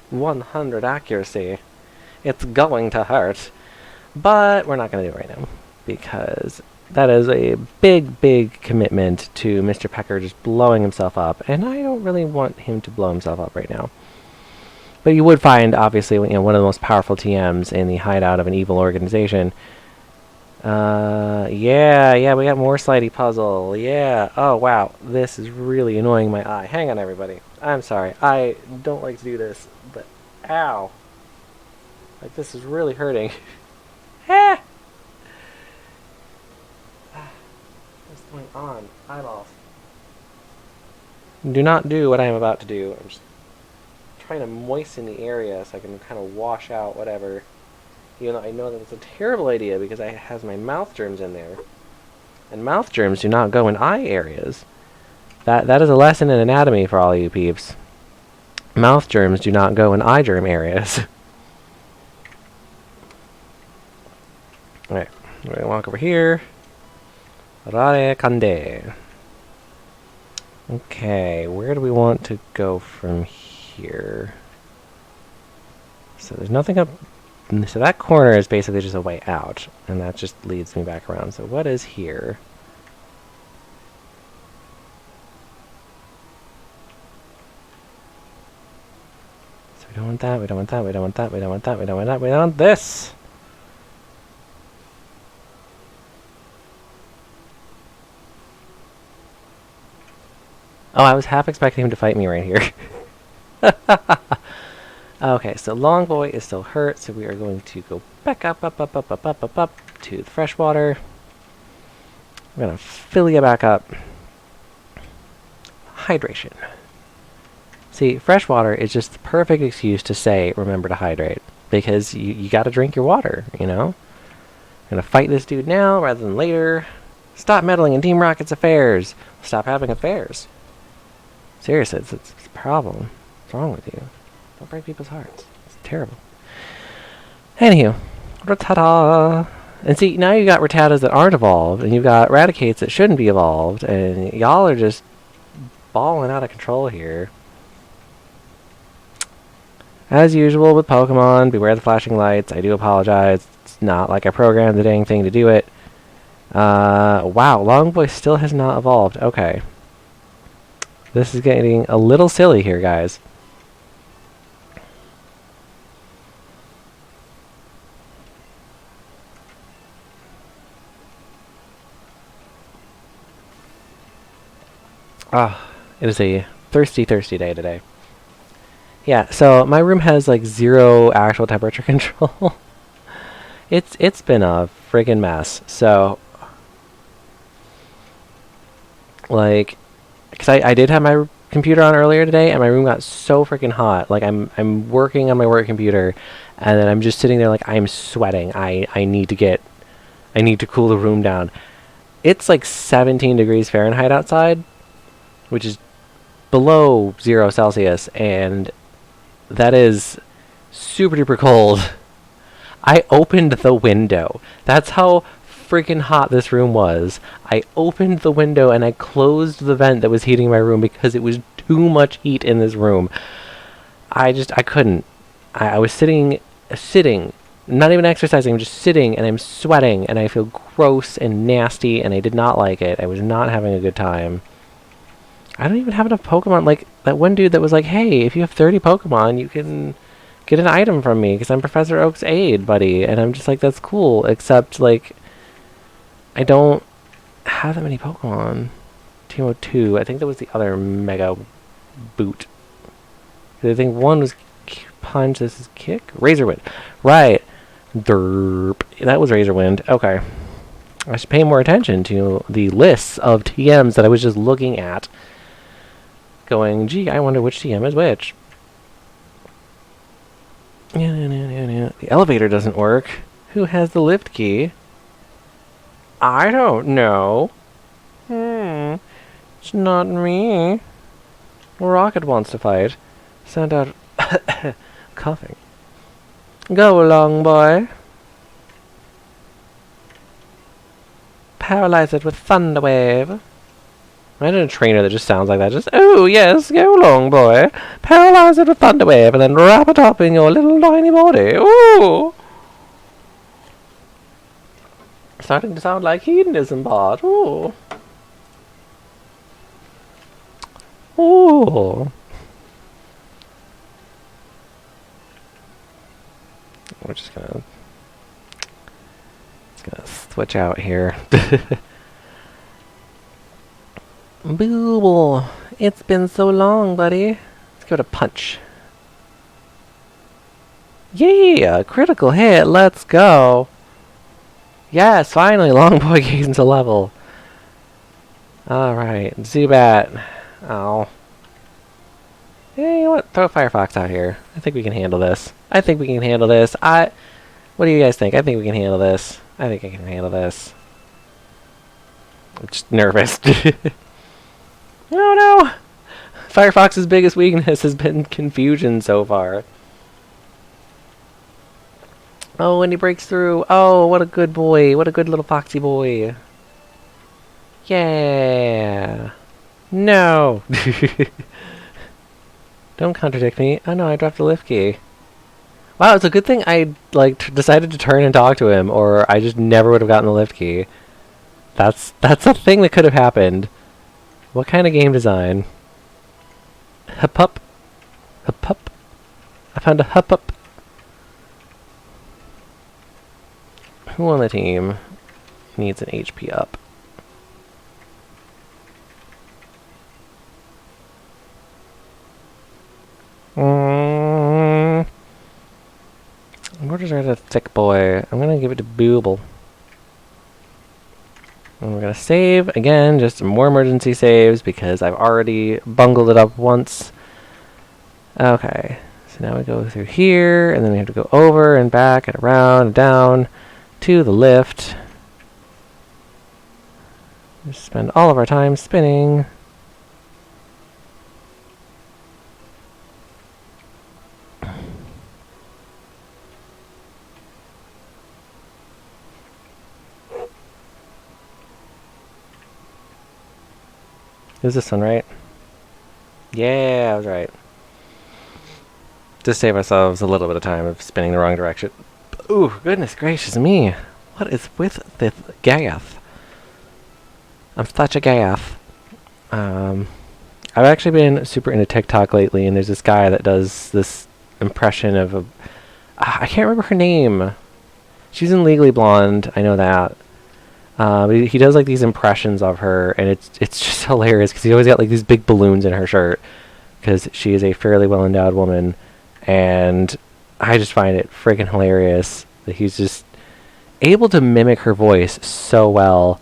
100 accuracy. It's going to hurt. But we're not going to do it right now because that is a big commitment to Mr. Pecker just blowing himself up, and I don't really want him to blow himself up right now. But you would find, obviously, you know, one of the most powerful TMs in the hideout of an evil organization. Yeah, we got more slidey puzzle. Yeah. Oh, wow. This is really annoying my eye. Hang on, everybody. I'm sorry. I don't like to do this, but ow. Like, this is really hurting. Ah! What's going on? Eyeballs. Do not do what I am about to do. I'm just trying to moisten the area so I can kind of wash out whatever. Even though I know that it's a terrible idea because it has my mouth germs in there. And mouth germs do not go in eye areas. That is a lesson in anatomy for all you peeps. Mouth germs do not go in eye germ areas. Alright, we're going to walk over here. Rare Kande. Okay, where do we want to go from here? So there's nothing up... So that corner is basically just a way out, and that just leads me back around. So what is here? So we don't want that, we don't want that, we don't want that, we don't want that, we don't want that, we don't want this! Oh, I was half expecting him to fight me right here. Okay, so Longboy is still hurt, so we are going to go back up to the freshwater. We're going to fill you back up. Hydration. See, freshwater is just the perfect excuse to say, remember to hydrate. Because you got to drink your water, you know? I'm going to fight this dude now rather than later. Stop meddling in Team Rocket's affairs. Stop having affairs. Seriously, it's a problem. What's wrong with you? Don't break people's hearts. It's terrible. Anywho. Ta-da! And see, now you got Rattatas that aren't evolved, and you've got Raticates that shouldn't be evolved, and y'all are just balling out of control here. As usual with Pokemon, beware the flashing lights. I do apologize. It's not like I programmed the dang thing to do it. Wow, Longboy still has not evolved. Okay. This is getting a little silly here, guys. Ah, it is a thirsty, thirsty day today. Yeah, so my room has like 0 actual temperature control. It's been a friggin' mess. So, like, because I did have my computer on earlier today, and my room got so freaking hot. Like, I'm working on my work computer, and then I'm just sitting there like I'm sweating. I need to cool the room down. It's like 17 degrees Fahrenheit outside, which is below 0 Celsius, and that is super duper cold. I opened the window. That's how freaking hot this room was. I opened the window and I closed the vent that was heating my room because it was too much heat in this room. I couldn't. I was sitting, not even exercising, I'm just sitting, and I'm sweating, and I feel gross and nasty, and I did not like it. I was not having a good time. I don't even have enough Pokemon. Like, that one dude that was like, hey, if you have 30 Pokemon, you can get an item from me, because I'm Professor Oak's aide, buddy. And I'm just like, that's cool, except, like, I don't have that many Pokemon. Team 02, I think that was the other Mega Boot. I think one was Punch, this is Kick? Razorwind. Right. Derp. That was Razorwind. Okay. I should pay more attention to the lists of TMs that I was just looking at. Going, gee, I wonder which TM is which. The elevator doesn't work. Who has the lift key? I don't know. It's not me. Rocket wants to fight. Send out coughing. Go along, boy. Paralyze it with Thunder Wave. Imagine a trainer that just sounds like that. Just, oh, yes, go along, boy. Paralyze it with Thunder Wave and then wrap it up in your little tiny body. Ooh! Starting to sound like hedonism part. Ooh. Ooh. We're just gonna switch out here. Boo! It's been so long, buddy. Let's go to Punch. Yeah! Critical hit! Let's go! Yes! Finally! Longboy gains a level. Alright. Zubat. Oh. Yeah, you know what? Throw Firefox out here. I think we can handle this. What do you guys think? I think we can handle this. I think I can handle this. I'm just nervous. Oh no! Firefox's biggest weakness has been confusion so far. Oh, and he breaks through. Oh, what a good boy. What a good little foxy boy. Yeah. No. Don't contradict me. Oh no, I dropped the lift key. Wow, it's a good thing I decided to turn and talk to him, or I just never would have gotten the lift key. That's a thing that could have happened. What kind of game design? Hup-up. Hup-up. I found a hup-up. Who on the team needs an HP up? We're just a thick boy. I'm gonna give it to Booble. And we're gonna save again, just some more emergency saves because I've already bungled it up once. Okay, so now we go through here, and then we have to go over and back and around and down to the lift. Just spend all of our time spinning. Is this one right? Yeah, I was right. Just save ourselves a little bit of time of spinning the wrong direction. Ooh, goodness gracious me. What is with this gaff? I'm such a gaff. I've actually been super into TikTok lately, and there's this guy that does this impression of a... I can't remember her name. She's in Legally Blonde, I know that. But he does like these impressions of her, and it's just hilarious because he's always got like these big balloons in her shirt because she is a fairly well-endowed woman, and I just find it freaking hilarious that he's just able to mimic her voice so well,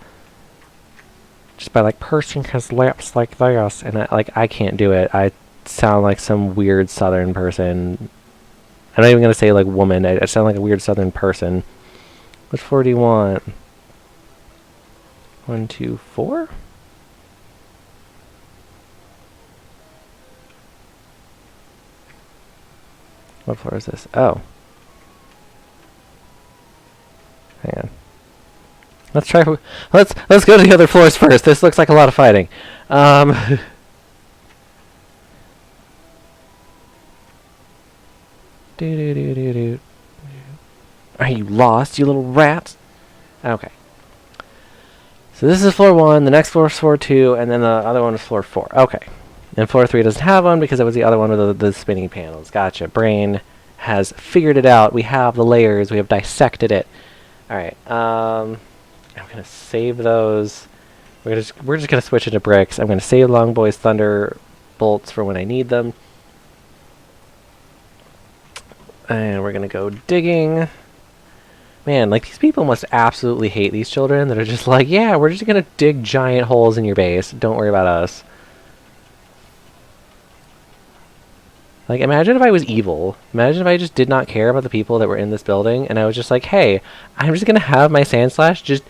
just by like pursing his lips like this, and I can't do it. I sound like some weird Southern person. I'm not even gonna say like woman. I sound like a weird Southern person. Which floor do you want? 1, 2, 4? What floor is this? Oh. Hang on. Let's try. Let's go to the other floors first. This looks like a lot of fighting. Are you lost, you little rat? Okay. So this is floor 1, the next floor is floor 2, and then the other one is floor 4. Okay. And floor 3 doesn't have one because it was the other one with the spinning panels. Gotcha. Brain has figured it out. We have the layers. We have dissected it. Alright. I'm going to save those. We're just going to switch into bricks. I'm going to save Long Boy's Thunder bolts for when I need them. And we're going to go digging. Man, like, these people must absolutely hate these children that are just like, yeah, we're just going to dig giant holes in your base. Don't worry about us. Like, imagine if I was evil. Imagine if I just did not care about the people that were in this building, and I was just like, hey, I'm just going to have my sand slash just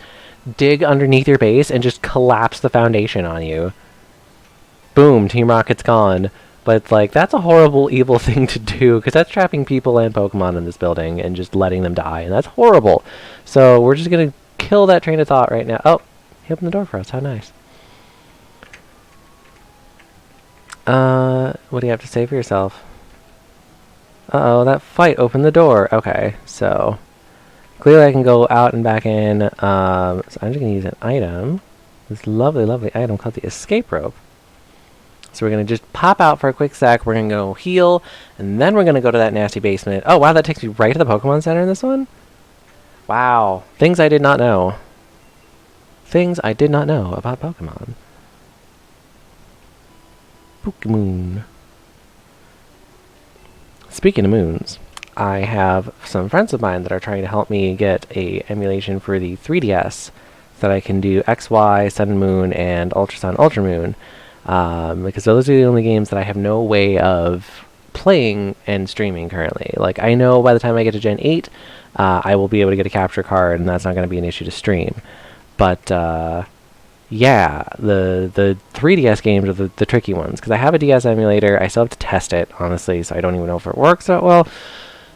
dig underneath your base and just collapse the foundation on you. Boom, Team Rocket's gone. But, like, that's a horrible, evil thing to do, because that's trapping people and Pokemon in this building and just letting them die, and that's horrible. So we're just going to kill that train of thought right now. Oh, he opened the door for us. How nice. What do you have to say for yourself? Uh-oh, that fight opened the door. Okay, so clearly I can go out and back in. So I'm just going to use an item. This lovely, lovely item called the escape rope. So we're going to just pop out for a quick sec. We're going to go heal, and then we're going to go to that nasty basement. Oh, wow, that takes me right to the Pokemon Center in this one? Wow. Things I did not know. Things I did not know about Pokemon. Pokemon. Speaking of moons, I have some friends of mine that are trying to help me get a emulation for the 3DS so that I can do XY, Sun and Moon, and Ultra Sun, Ultra Moon. Because those are the only games that I have no way of playing and streaming currently. Like, I know by the time I get to Gen 8, I will be able to get a capture card, and that's not going to be an issue to stream. But, yeah, the 3DS games are the tricky ones, because I have a DS emulator. I still have to test it, honestly, so I don't even know if it works that well.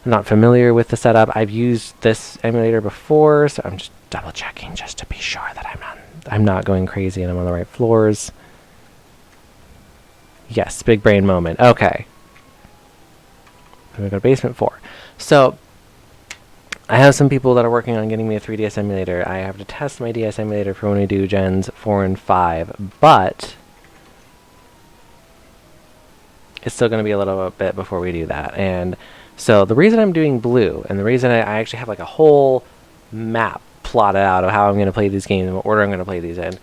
I'm not familiar with the setup. I've used this emulator before, so I'm just double-checking just to be sure that I'm not going crazy and I'm on the right floors. Yes, big brain moment. Okay. I'm going to go to basement 4. So, I have some people that are working on getting me a 3DS emulator. I have to test my DS emulator for when we do Gens 4 and 5, but it's still going to be a little bit before we do that. And so the reason I'm doing blue, and the reason I actually have like a whole map plotted out of how I'm going to play these games and what order I'm going to play these in,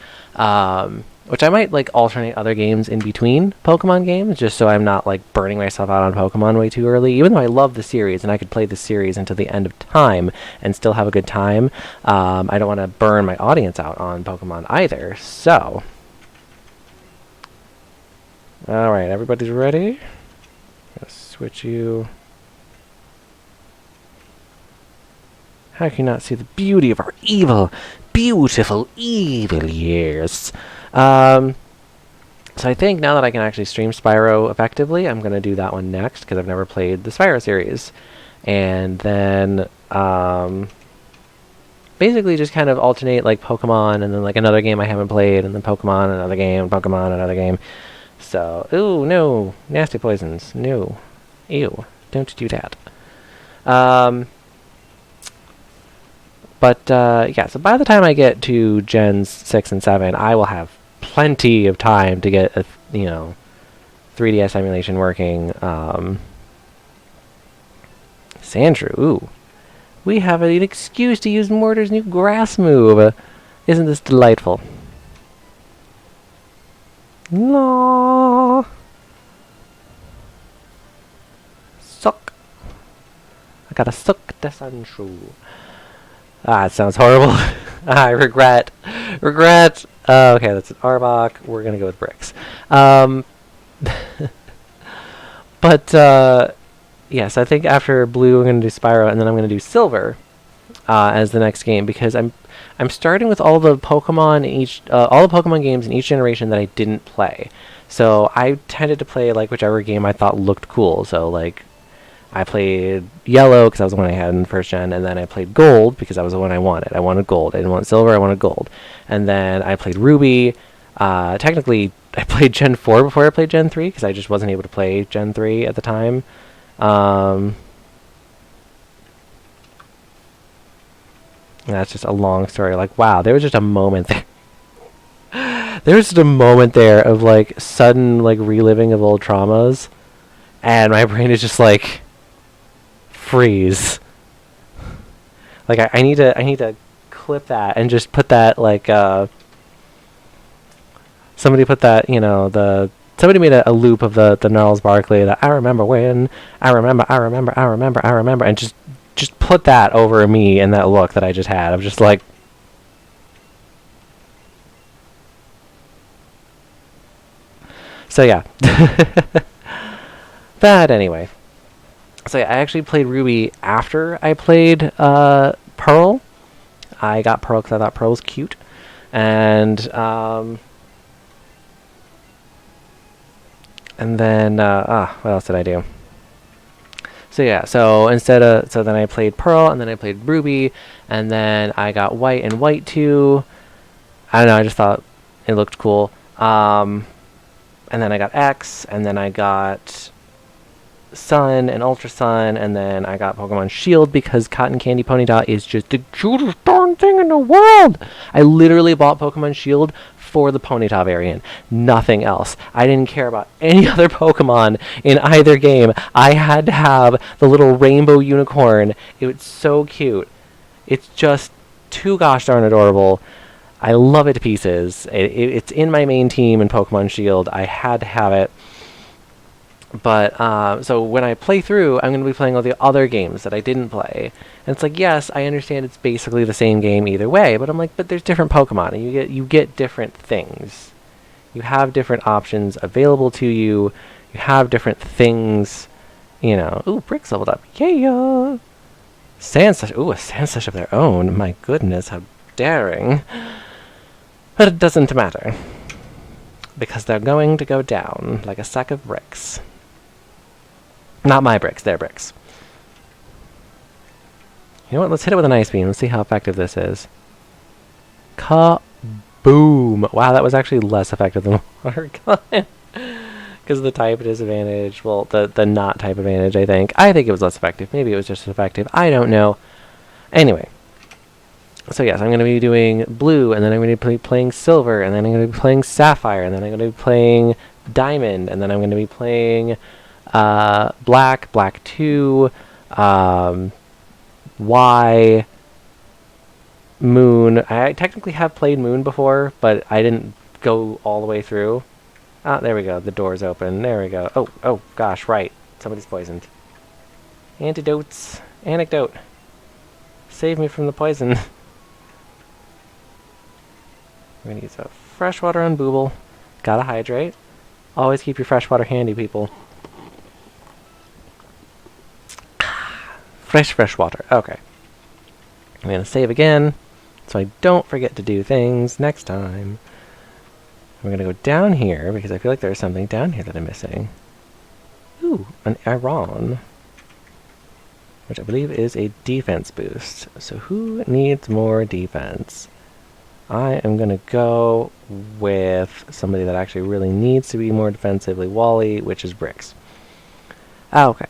which I might like alternate other games in between Pokemon games, just so I'm not like burning myself out on Pokemon way too early. Even though I love the series and I could play the series until the end of time and still have a good time, I don't want to burn my audience out on Pokemon either. So, all right, everybody's ready. Let's switch you. How can you not see the beauty of our evil, beautiful, evil years? So I think now that I can actually stream Spyro effectively, I'm going to do that one next, because I've never played the Spyro series. And then, basically just kind of alternate like Pokemon and then like another game I haven't played and then Pokemon, another game, Pokemon, another game. So, ooh, no. Nasty poisons. No. Ew. Don't do that. Yeah, so by the time I get to Gens 6 and 7, I will have plenty of time to get, 3DS emulation working. Sandshrew, ooh. We have an excuse to use Mortar's new grass move. Isn't this delightful? No. Suck. I gotta suck the Sandshrew. Ah, it sounds horrible. I regret. Regret. Okay, that's an Arbok. We're gonna go with bricks. Yes, I think after Blue, I'm gonna do Spyro, and then I'm gonna do Silver as the next game because I'm starting with all the Pokemon games in each generation that I didn't play. So I tended to play like whichever game I thought looked cool. So like I played Yellow because that was the one I had in first gen, and then I played Gold because that was the one I wanted. I wanted Gold. I didn't want Silver. I wanted Gold. And then I played Ruby. Technically, I played Gen 4 before I played Gen 3 because I just wasn't able to play Gen 3 at the time. That's just a long story. Like, wow, there was just a moment there. There was just a moment there of like sudden like reliving of old traumas, and my brain is just like freeze. Like I need to clip that and just put that like somebody put that somebody made a loop of the Gnarls Barkley that I remember when I remember and just put that over me and that look that I just had. I'm just like so yeah. But anyway. So yeah, I actually played Ruby after I played Pearl. I got Pearl because I thought Pearl was cute. And then what else did I do? So yeah, so then I played Pearl, and then I played Ruby, and then I got White and White 2. I don't know, I just thought it looked cool. And then I got X, and then I got Sun and Ultra Sun, and then I got Pokemon Shield because Cotton Candy Ponyta is just the cutest darn thing in the world! I literally bought Pokemon Shield for the Ponyta variant, nothing else. I didn't care about any other Pokemon in either game. I had to have the little rainbow unicorn. It was so cute. It's just too gosh darn adorable. I love it to pieces. It's in my main team in Pokemon Shield. I had to have it. But, so when I play through, I'm going to be playing all the other games that I didn't play. And it's like, yes, I understand it's basically the same game either way, but I'm like, but there's different Pokemon, and you get different things. You have different options available to you. You have different things, Ooh, Brick's leveled up. Yeah! Sandslash. Ooh, a Sandslash of their own. My goodness, how daring. But it doesn't matter. Because they're going to go down like a sack of bricks. Not my bricks, their bricks. You know what? Let's hit it with an Ice Beam. Let's see how effective this is. Kaboom! Wow, that was actually less effective than Water Gun. Because of the type disadvantage. Well, the not type advantage, I think. I think it was less effective. Maybe it was just as effective. I don't know. Anyway. So yes, I'm going to be doing Blue, and then I'm going to be playing Silver, and then I'm going to be playing Sapphire, and then I'm going to be playing Diamond, and then I'm going to be playing Black, Black 2, Y, Moon. I technically have played Moon before, but I didn't go all the way through. Ah, there we go. The door's open. There we go. Oh, gosh, right. Somebody's poisoned. Antidotes. Anecdote. Save me from the poison. We're going to use a freshwater on Booble. Gotta hydrate. Always keep your freshwater handy, people. Fresh water. Okay. I'm going to save again, so I don't forget to do things next time. We're going to go down here, because I feel like there's something down here that I'm missing. Ooh, an Iron. which I believe is a defense boost. So who needs more defense? I am going to go with somebody that actually really needs to be more defensively wally, which is Bricks. Okay.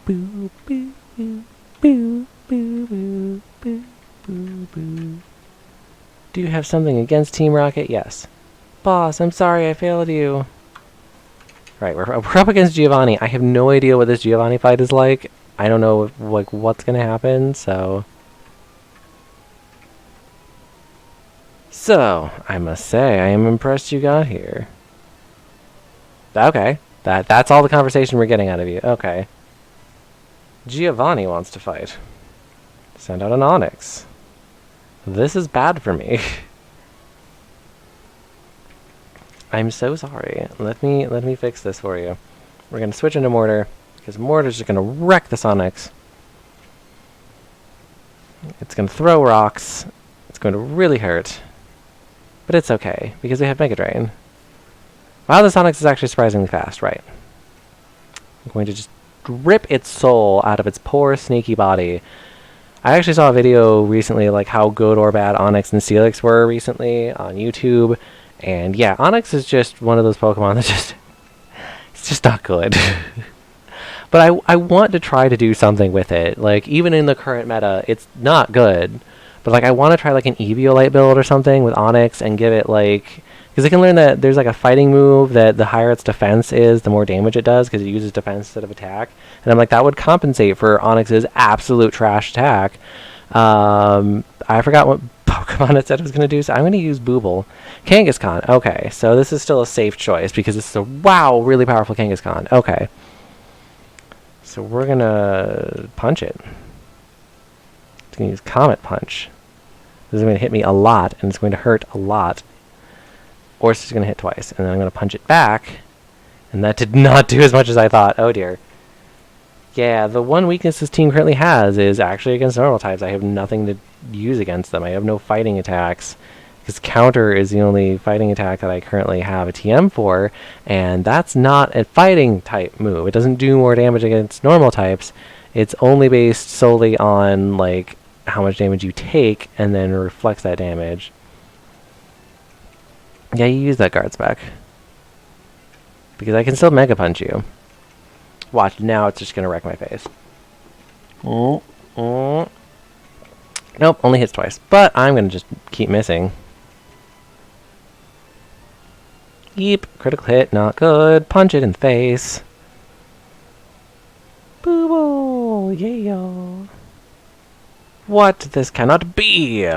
Boo, boo, boo, boo, boo, boo, boo, boo, boo. Do you have something against Team Rocket? Yes. Boss, I'm sorry I failed you. Right, we're up against Giovanni. I have no idea what this Giovanni fight is like. I don't know what's gonna happen, so... So, I must say, I am impressed you got here. Okay, that's all the conversation we're getting out of you. Okay. Giovanni wants to fight. Send out an Onyx. This is bad for me. I'm so sorry. Let me fix this for you. We're gonna switch into Mortar, because Mortar's just gonna wreck this Onyx. It's gonna throw rocks. It's going to really hurt. But it's okay, because we have Mega Drain. Wow, this Onyx is actually surprisingly fast, right? I'm going to just rip its soul out of its poor, sneaky body. I actually saw a video recently, like how good or bad Onyx and Steelix were recently on YouTube. And yeah, Onyx is just one of those Pokemon that it's just not good. But I want to try to do something with it. Like, even in the current meta, it's not good. But like, I want to try like an Eviolite build or something with Onyx and give it like... Because I can learn that there's like a fighting move that the higher its defense is, the more damage it does, because it uses defense instead of attack. And I'm like, that would compensate for Onyx's absolute trash attack. I forgot what Pokemon it said it was going to do, so I'm going to use Booble. Kangaskhan, okay, so this is still a safe choice, because this is a, wow, really powerful Kangaskhan. Okay. So we're going to punch it. It's going to use Comet Punch. This is going to hit me a lot, and it's going to hurt a lot. Or it's just going to hit twice, and then I'm going to punch it back. And that did not do as much as I thought. Oh dear. Yeah, the one weakness this team currently has is actually against normal types. I have nothing to use against them. I have no fighting attacks. Because Counter is the only fighting attack that I currently have a TM for. And that's not a fighting type move. It doesn't do more damage against normal types. It's only based solely on, like, how much damage you take, and then reflects that damage. Yeah, you use that guard spec. Because I can still Mega Punch you. Watch, now it's just going to wreck my face. Nope, only hits twice. But I'm going to just keep missing. Yeep, critical hit, not good. Punch it in the face. Boo-boo, yeah. What? This cannot be!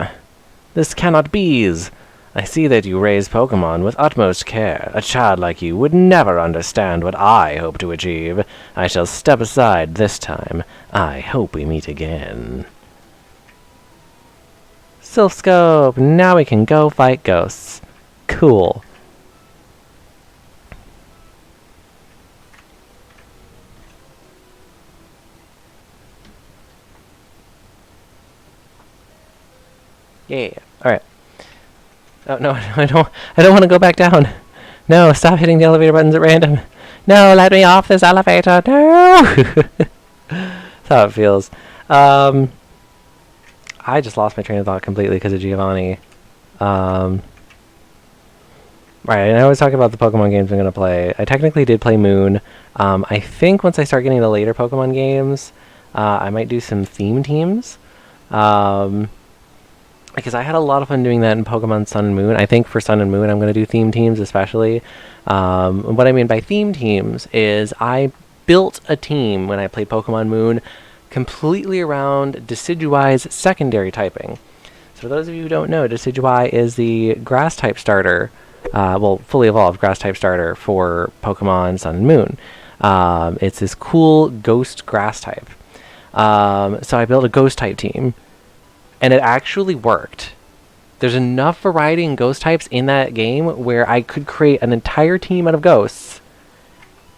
This cannot be's! I see that you raise Pokemon with utmost care. A child like you would never understand what I hope to achieve. I shall step aside this time. I hope we meet again. Sylph Scope! Now we can go fight ghosts. Cool. Yeah. Alright. Oh, no, I don't want to go back down. No, stop hitting the elevator buttons at random. No, let me off this elevator. No! That's how it feels. I just lost my train of thought completely because of Giovanni. Right, and I was talking about the Pokemon games I'm going to play. I technically did play Moon. I think once I start getting the later Pokemon games, I might do some theme teams. Because I had a lot of fun doing that in Pokemon Sun and Moon. I think for Sun and Moon, I'm going to do theme teams especially. What I mean by theme teams is I built a team when I played Pokemon Moon completely around Decidueye's secondary typing. So for those of you who don't know, Decidueye is the Grass-type starter, well, fully evolved Grass-type starter for Pokemon Sun and Moon. It's this cool ghost Grass-type. So I built a Ghost-type team. And it actually worked. There's enough variety in ghost types in that game where I could create an entire team out of ghosts.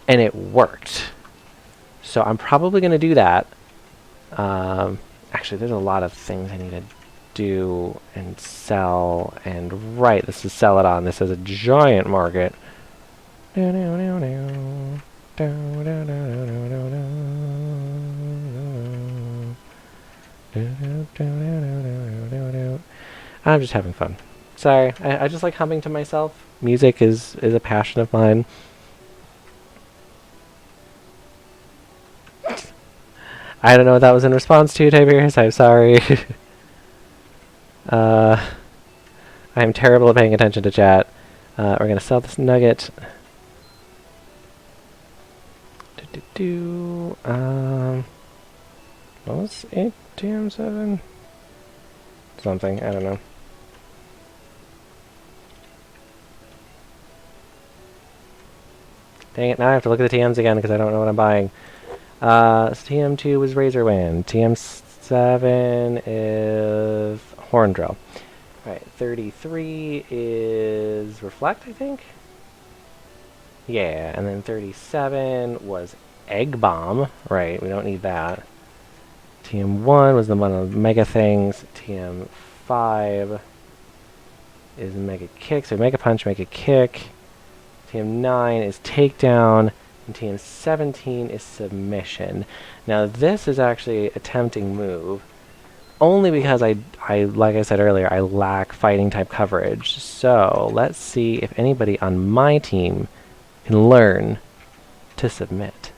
And it worked. So I'm probably going to do that. Actually, there's a lot of things I need to do and sell. And right, this is sell it on. This is a giant market. I'm just having fun. Sorry, I just like humming to myself. Music is a passion of mine. I don't know what that was in response to, Tiberius. I'm sorry. I am terrible at paying attention to chat. We're gonna sell this nugget. What was 8 TM7? Something, I don't know. Dang it, now I have to look at the TMs again because I don't know what I'm buying. TM2 was Razor Wind. TM7 is Horn Drill. Alright, 33 is Reflect, I think? Yeah, and then 37 was Egg Bomb. Right, we don't need that. TM1 was the one of Mega Things. TM5 is Mega Kick. So Mega Punch, Mega Kick. TM9 is Takedown. And TM17 is Submission. Now this is actually a tempting move. Only because I like I said earlier, I lack fighting type coverage. So let's see if anybody on my team can learn to submit.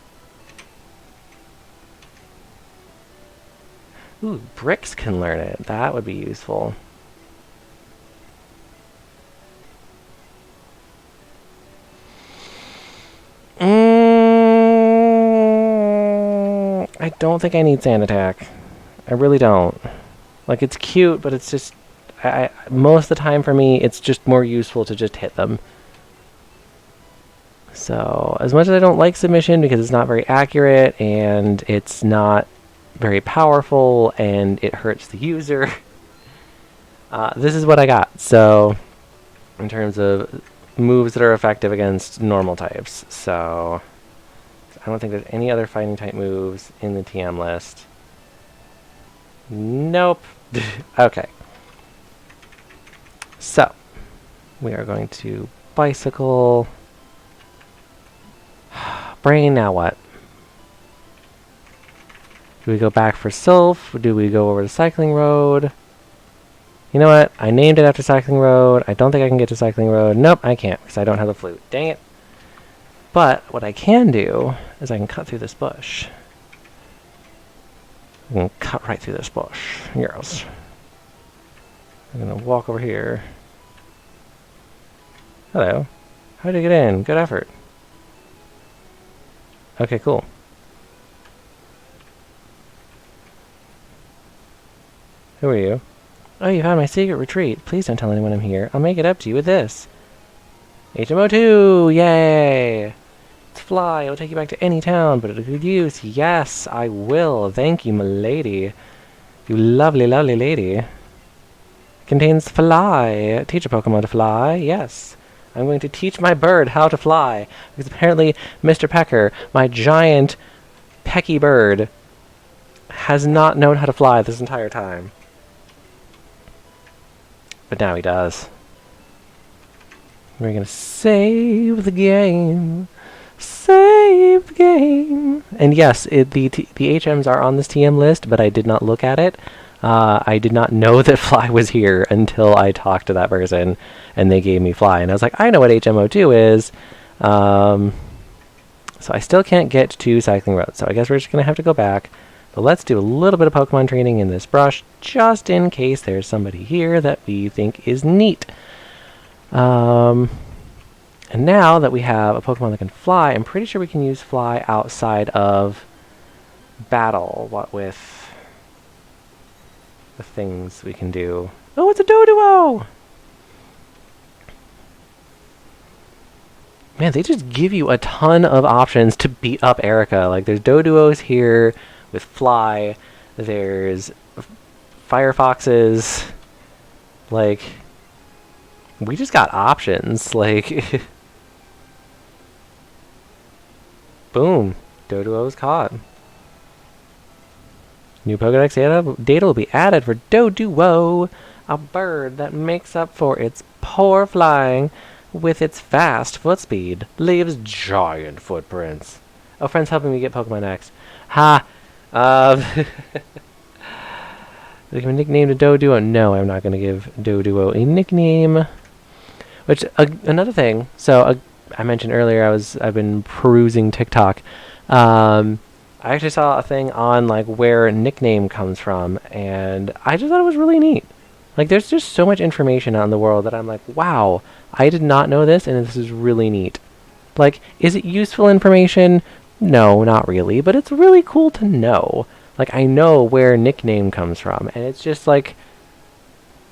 Ooh, Bricks can learn it. That would be useful. I don't think I need Sand Attack. I really don't. Like, it's cute, but it's just... most of the time for me, it's just more useful to just hit them. So, as much as I don't like Submission because it's not very accurate, and it's not very powerful, and it hurts the user, this is what I got. So, in terms of moves that are effective against normal types. So, I don't think there's any other fighting type moves in the TM list. Nope. Okay. So, we are going to Bicycle. Brain, now what? Do we go back for Sylph? Do we go over to Cycling Road? You know what? I named it after Cycling Road. I don't think I can get to Cycling Road. Nope, I can't because I don't have the flute. Dang it. But what I can do is I can cut through this bush. I can cut right through this bush. Yes. I'm going to walk over here. Hello. How did you get in? Good effort. Okay, cool. Who are you? Oh, you found my secret retreat. Please don't tell anyone I'm here. I'll make it up to you with this. HMO2! Yay! It's Fly. It'll take you back to any town, but it'll good use. Yes, I will. Thank you, my lady. You lovely, lovely lady. Contains Fly. Teach a Pokemon to fly. Yes. I'm going to teach my bird how to fly. Because apparently Mr. Pecker, my giant pecky bird, has not known how to fly this entire time. But now he does. We're gonna save the game. Save the game. And yes, the HMs are on this TM list, but I did not look at it. I did not know that Fly was here until I talked to that person, and they gave me Fly. And I was like, I know what HMO2 is. So I still can't get to Cycling Road. So I guess we're just going to have to go back. But let's do a little bit of Pokemon training in this brush, just in case there's somebody here that we think is neat. And now that we have a Pokemon that can fly, I'm pretty sure we can use Fly outside of battle. What with the things we can do. Oh, it's a Doduo! Man, they just give you a ton of options to beat up Erica. Like, there's Doduos here with Fly. There's Firefoxes. Like, we just got options. Like, boom. Doduo's caught. New Pokedex data will be added for Doduo, a bird that makes up for its poor flying with its fast foot speed, leaves giant footprints. Oh, friend's helping me get Pokemon X. Ha! Give a nickname to Doduo? No, I'm not going to give Doduo a nickname. Which, another thing, so I mentioned earlier I've been perusing TikTok. I actually saw a thing on like where a nickname comes from, and I just thought it was really neat. Like, there's just so much information out in the world that I'm like, wow, I did not know this, and this is really neat. Like, is it useful information? No, not really, but it's really cool to know. Like, I know where nickname comes from, and it's just like,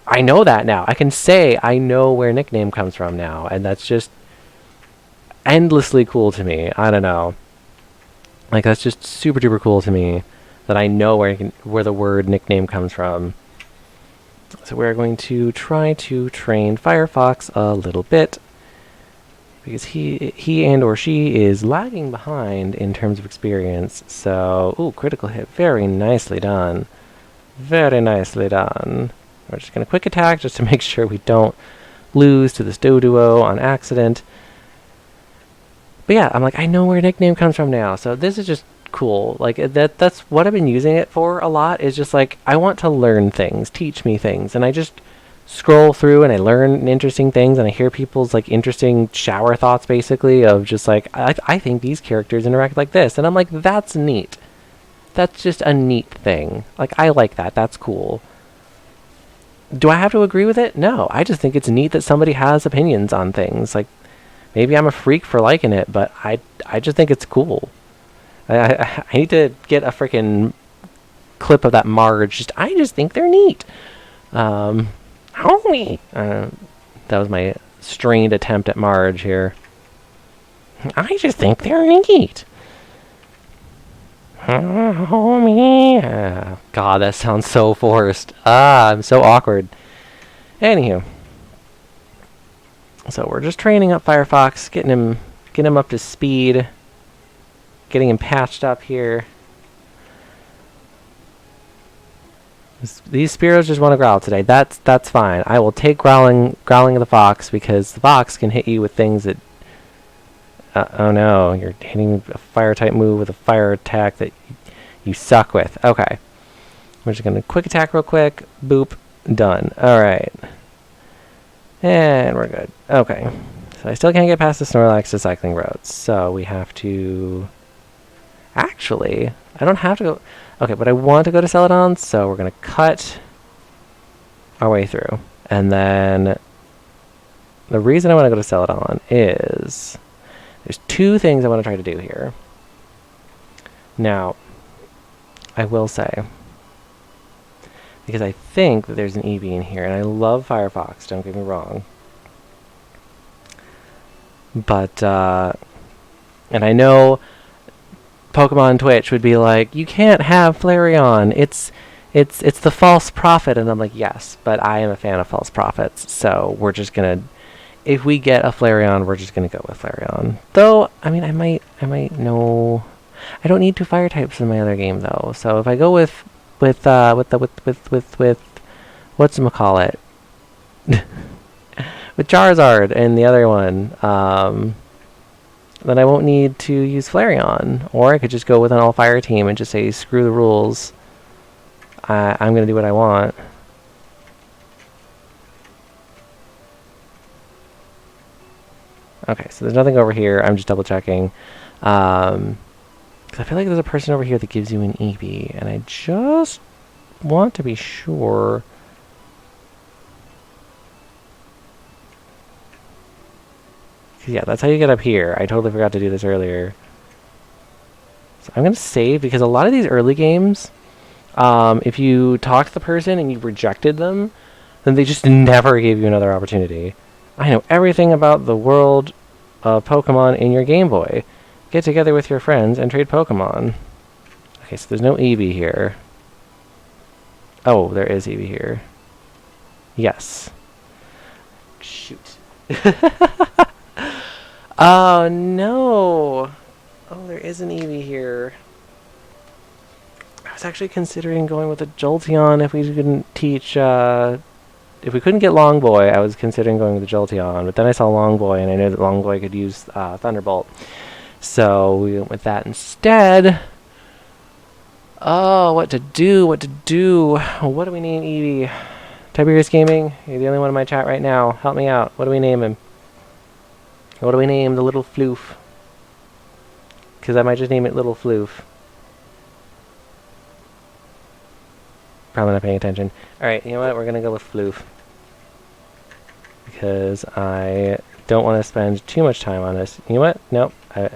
I know that now. I can say I know where nickname comes from now, and that's just endlessly cool to me. I don't know. Like, that's just super duper cool to me that I know where the word nickname comes from. So we're going to try to train Firefox a little bit, because he and or she is lagging behind in terms of experience. So, ooh, critical hit. Very nicely done. Very nicely done. We're just going to quick attack just to make sure we don't lose to this Doduo on accident. But yeah, I'm like, I know where nickname comes from now. So this is just cool. Like, that's what I've been using it for a lot, is just like, I want to learn things, teach me things. And I just scroll through and I learn interesting things, and I hear people's like interesting shower thoughts, basically, of just like, I think these characters interact like this. And I'm like, that's neat. That's just a neat thing. Like, I like that. That's cool. Do I have to agree with it? No. I just think it's neat that somebody has opinions on things. Like, maybe I'm a freak for liking it, but I just think it's cool. I need to get a freaking clip of that Marge. I just think they're neat. Homie! That was my strained attempt at Marge here. I just think they're neat. Homie. God, that sounds so forced. I'm so awkward. Anywho. So we're just training up Firefox, getting him up to speed, getting him patched up here. These Spearows just want to growl today. That's fine. I will take growling of the fox, because the fox can hit you with things that... oh no, you're hitting a fire type move with a fire attack that you suck with. Okay. We're just going to quick attack real quick. Boop. Done. Alright. And we're good. Okay. So I still can't get past the Snorlax to cycling roads. So we have to... Actually, I don't have to go... Okay, but I want to go to Celadon, so we're going to cut our way through. And then the reason I want to go to Celadon is there's two things I want to try to do here. Now, I will say, because I think that there's an EV in here, and I love Firefox, don't get me wrong. But, and I know Pokemon Twitch would be like, you can't have Flareon, it's the false prophet, and I'm like, yes, but I am a fan of false prophets, so we're just gonna, if we get a Flareon, we're just gonna go with Flareon. Though, I mean, I might know, I don't need two fire types in my other game though, so if I go with whatchamacallit, with Charizard and the other one, then I won't need to use Flareon. Or I could just go with an all-fire team and just say, screw the rules. I'm going to do what I want. Okay, so there's nothing over here. I'm just double-checking. 'Cause I feel like there's a person over here that gives you an EV, and I just want to be sure... Yeah, that's how you get up here. I totally forgot to do this earlier. So I'm going to save, because a lot of these early games, if you talk to the person and you rejected them, then they just never gave you another opportunity. I know everything about the world of Pokemon in your Game Boy. Get together with your friends and trade Pokemon. Okay, so there's no Eevee here. Oh, there is Eevee here. Yes. Shoot. Oh, no. Oh, there is an Eevee here. I was actually considering going with a Jolteon if we couldn't teach, if we couldn't get Longboy, I was considering going with a Jolteon, but then I saw Longboy, and I knew that Longboy could use, Thunderbolt. So we went with that instead. Oh, what to do, what to do. What do we name Eevee? Tiberius Gaming, you're the only one in my chat right now. Help me out. What do we name him? What do we name the little floof? Because I might just name it Little Floof. Probably not paying attention. Alright, you know what? We're going to go with Floof. Because I don't want to spend too much time on this. You know what? Nope. We're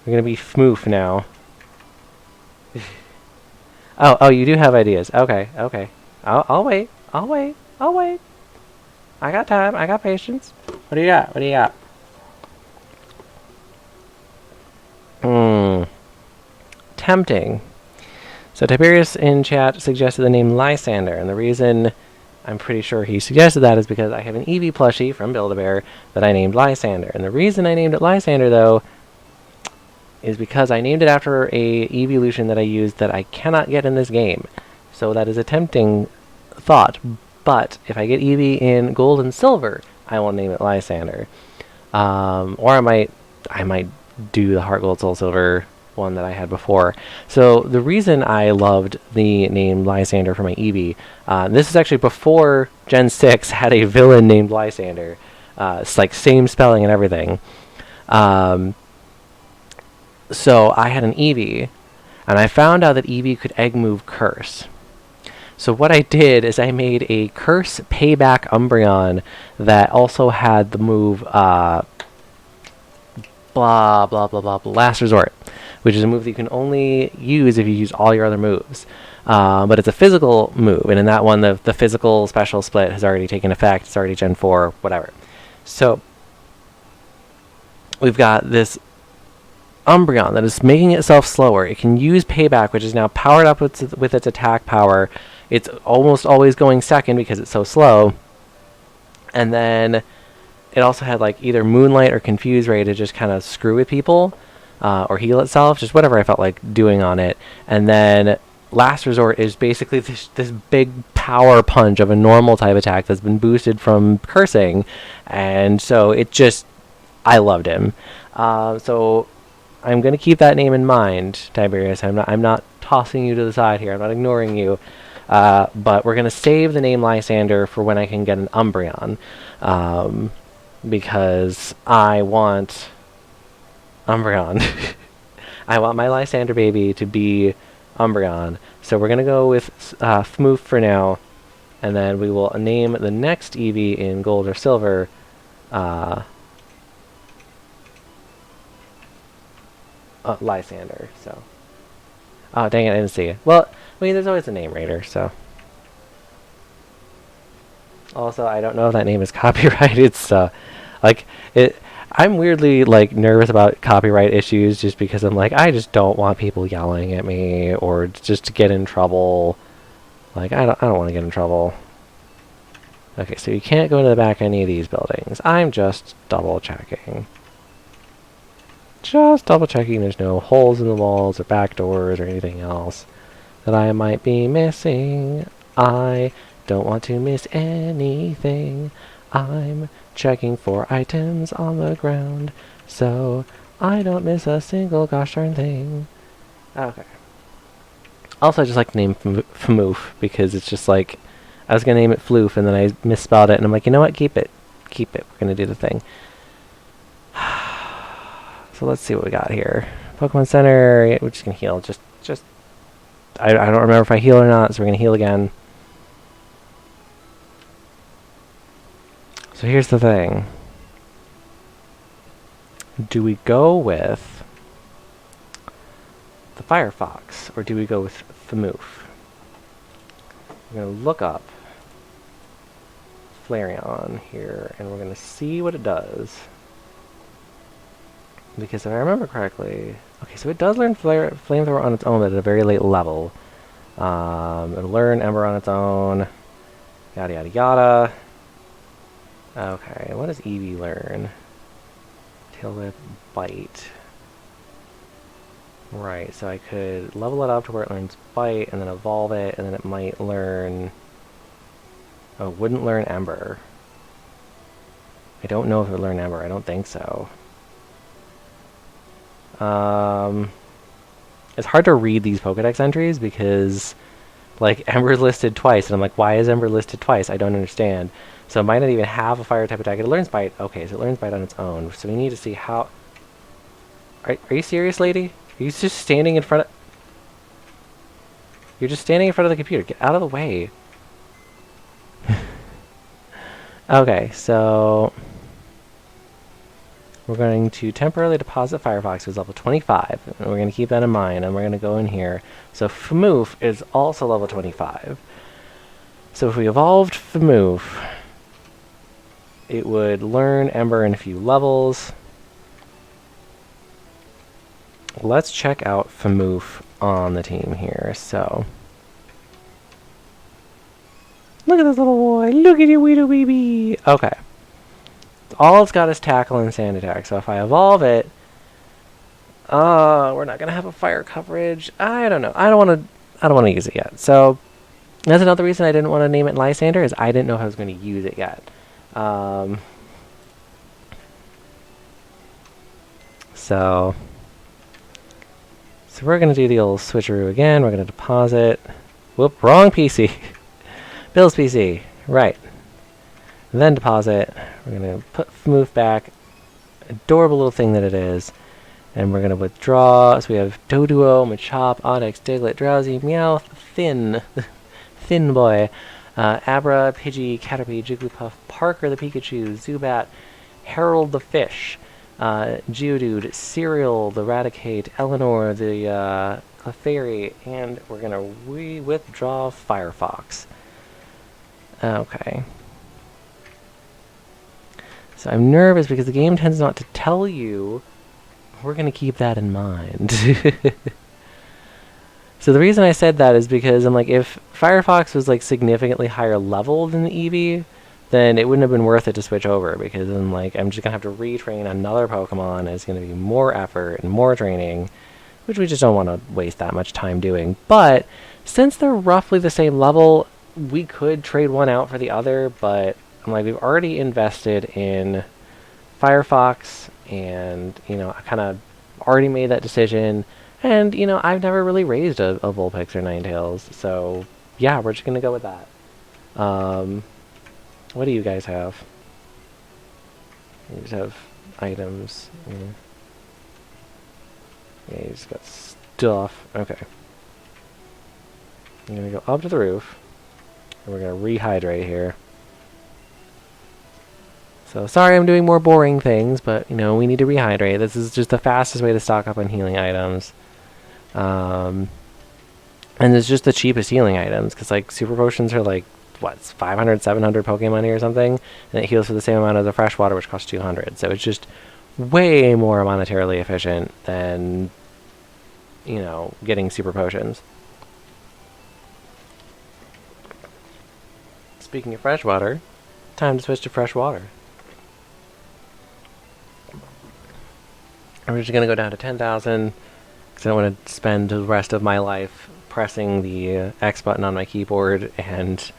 going to be Fmoof now. Oh, you do have ideas. Okay. I'll wait. I'll wait. I got time. I got patience. What do you got? Tempting. So Tiberius in chat suggested the name Lysander, and the reason I'm pretty sure he suggested that is because I have an Eevee plushie from Build-A-Bear that I named Lysander. And the reason I named it Lysander, though, is because I named it after a evolution that I used that I cannot get in this game. So that is a tempting thought. But if I get Eevee in Gold and Silver, I will name it Lysander. Or I might do the Heart Gold Soul Silver one that I had before. So the reason I loved the name Lysander for my Eevee, this is actually before Gen 6 had a villain named Lysander. It's like same spelling and everything. So I had an Eevee, and I found out that Eevee could egg move Curse. So what I did is I made a Curse Payback Umbreon that also had the move Last Resort, which is a move that you can only use if you use all your other moves. But it's a physical move, and in that one, the physical special split has already taken effect. It's already Gen 4, whatever. So we've got this Umbreon that is making itself slower. It can use Payback, which is now powered up with its attack power. It's almost always going second because it's so slow. And then it also had like either Moonlight or Confuse Ray to just kind of screw with people or heal itself, just whatever I felt like doing on it. And then Last Resort is basically this big power punch of a normal type attack that's been boosted from cursing. And so it just, I loved him. So I'm going to keep that name in mind, Tiberius. I'm not tossing you to the side here. I'm not ignoring you. But we're going to save the name Lysander for when I can get an Umbreon. Because I want Umbreon. I want my Lysander baby to be Umbreon. So we're going to go with Fmoof for now. And then we will name the next Eevee in Gold or Silver Lysander. So, oh dang it, I didn't see it. Well, I mean, there's always a name raider. So, also, I don't know if that name is copyrighted. So, like it, I'm weirdly like nervous about copyright issues just because I'm like, I just don't want people yelling at me or just to get in trouble. Like I don't want to get in trouble. Okay, so you can't go into the back of any of these buildings. I'm just double checking. Just double checking there's no holes in the walls or back doors or anything else that I might be missing. I don't want to miss anything. I'm checking for items on the ground so I don't miss a single gosh darn thing. Okay. Also, I just like the name Fmoof because it's just like, I was going to name it Floof and then I misspelled it and I'm like, you know what, keep it. Keep it. We're going to do the thing. So let's see what we got here. Pokemon Center, yeah, we're just going to heal. I don't remember if I heal or not, so we're going to heal again. So here's the thing. Do we go with the Firefox, or do we go with Fmoof? We're going to look up Flareon here, and we're going to see what it does. Because if I remember correctly... Okay, so it does learn Flamethrower on its own, but at a very late level. It'll learn Ember on its own. Yada yada yada. Okay, what does Eevee learn? Tail Whip, Bite. Right, so I could level it up to where it learns Bite, and then evolve it, and then it might learn... Oh, it wouldn't learn Ember. I don't know if it would learn Ember, I don't think so. it's hard to read these Pokedex entries because, like, Ember's listed twice, and I'm like, why is Ember listed twice? I don't understand. So it might not even have a fire type attack. It learns Bite. Okay, so it learns Bite on its own. So we need to see how... Are you serious, lady? Are you just standing in front of... You're just standing in front of the computer. Get out of the way. Okay, so... We're going to temporarily deposit Firefox, who's level 25. And we're going to keep that in mind, and we're going to go in here. So Famoof is also level 25. So if we evolved Famoof, it would learn Ember in a few levels. Let's check out Famoof on the team here. So, look at this little boy. Look at you, wee wee. Okay. All it's got is Tackle and Sand Attack. So if I evolve it, we're not gonna have a fire coverage. I don't know. I don't want to use it yet. So that's another reason I didn't want to name it Lysander, is I didn't know if I was going to use it yet. So we're going to do the old switcheroo again. We're going to deposit. Whoop, wrong PC. Bill's PC. Right. And then deposit. We're going to put Famoof back. Adorable little thing that it is. And we're going to withdraw. So we have Doduo, Machop, Onyx, Diglett, Drowsy, Meowth, Thin. Thin boy. Abra, Pidgey, Caterpie, Jigglypuff, Parker the Pikachu, Zubat, Harold the Fish, Geodude, Cereal, the Raticate, Eleanor, the Clefairy, and we're going to withdraw Firefox. Okay. So I'm nervous because the game tends not to tell you. We're going to keep that in mind. So the reason I said that is because I'm like, if Firefox was like significantly higher level than the Eevee, then it wouldn't have been worth it to switch over, because then like I'm just gonna have to retrain another Pokemon, and it's gonna be more effort and more training, which we just don't want to waste that much time doing. But since they're roughly the same level, we could trade one out for the other, but I'm like, we've already invested in Firefox, and you know, I kind of already made that decision. And, you know, I've never really raised a Vulpix or Ninetales, so yeah, we're just going to go with that. What do you guys have? You just have items. Yeah, you just got stuff. Okay. I'm going to go up to the roof, and we're going to rehydrate here. So, sorry I'm doing more boring things, but, you know, we need to rehydrate. This is just the fastest way to stock up on healing items. And it's just the cheapest healing items, because like super potions are like what, 500 700 Pokemon money or something, and it heals for the same amount as the fresh water, which costs 200. So it's just way more monetarily efficient than, you know, getting super potions. Speaking of fresh water, time to switch to fresh water. We're just gonna go down to 10,000. Because I don't want to spend the rest of my life pressing the X button on my keyboard and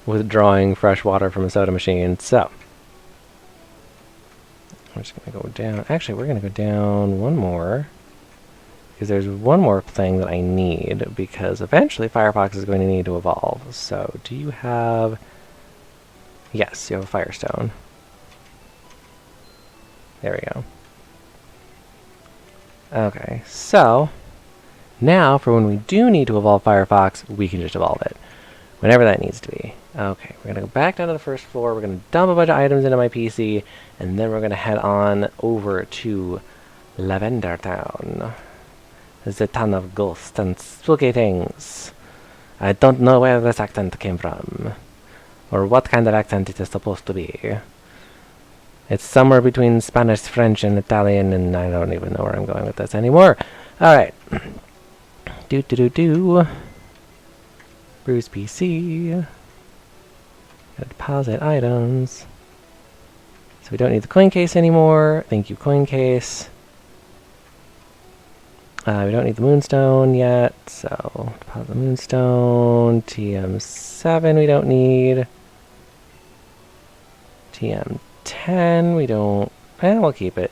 withdrawing fresh water from a soda machine. So, I'm just going to go down. Actually, we're going to go down one more, because there's one more thing that I need, because eventually Firefox is going to need to evolve. So, do you have... Yes, you have a Firestone. There we go. Okay, so now for when we do need to evolve Firefox, we can just evolve it whenever that needs to be. Okay, we're going to go back down to the first floor, we're going to dump a bunch of items into my PC, and then we're going to head on over to Lavender Town. It's a town of ghosts and spooky things. I don't know where this accent came from, or what kind of accent it is supposed to be. It's somewhere between Spanish, French, and Italian, and I don't even know where I'm going with this anymore. Alright. Bruce PC. Deposit items. So we don't need the coin case anymore. Thank you, coin case. We don't need the moonstone yet, so deposit the moonstone. TM7 we don't need. TM10 we don't... we'll keep it.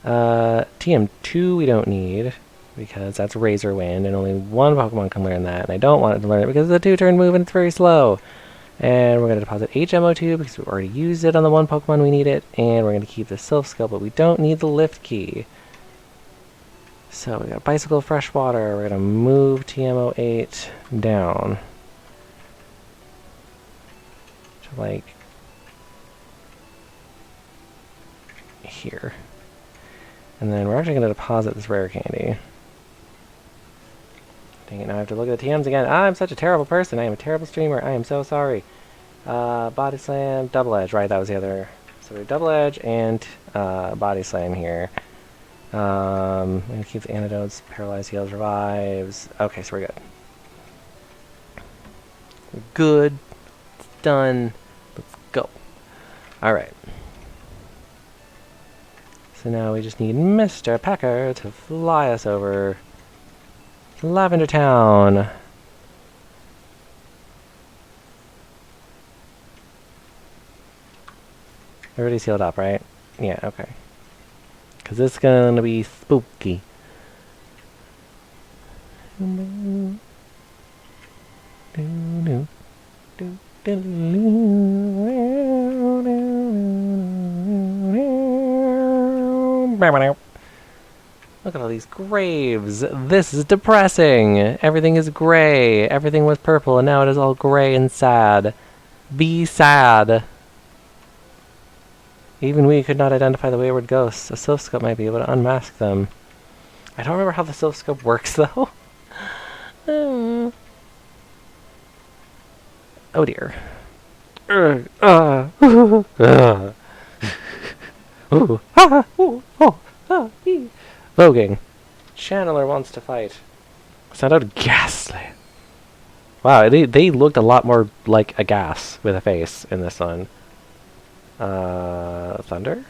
TM2 we don't need. because that's Razor Wind, and only one Pokemon can learn that, and I don't want it to learn it because it's a 2-turn move and it's very slow. And we're going to deposit HMO2 because we've already used it on the one Pokemon we need it, and we're going to keep the Sylph skill, but we don't need the Lift Key. So we got Bicycle Freshwater, we're going to move TMO8 down to like here. And then we're actually going to deposit this rare candy. Dang it, now I have to look at the TMs again. I'm such a terrible person. I am a terrible streamer. I am so sorry. Body Slam, Double Edge. Right, that was the other. So we have Double Edge and Body Slam here. I'm going to keep the antidotes. Paralyze, Heals, Revives. Okay, so we're good. We're good. It's done. Let's go. Alright. So now we just need Mr. Pecker to fly us over Lavender Town. Everybody's healed up, right? Yeah, okay. Because this is going to be spooky. Look at all these graves. This is depressing. Everything is gray. Everything was purple, and now it is all gray and sad. Be sad. Even we could not identify the wayward ghosts. A Sylph Scope might be able to unmask them. I don't remember how the Sylph Scope works, though. Oh dear. Voguing. Channeler wants to fight. Sounded ghastly. Wow, they looked a lot more like a gas with a face in this one. Thunder?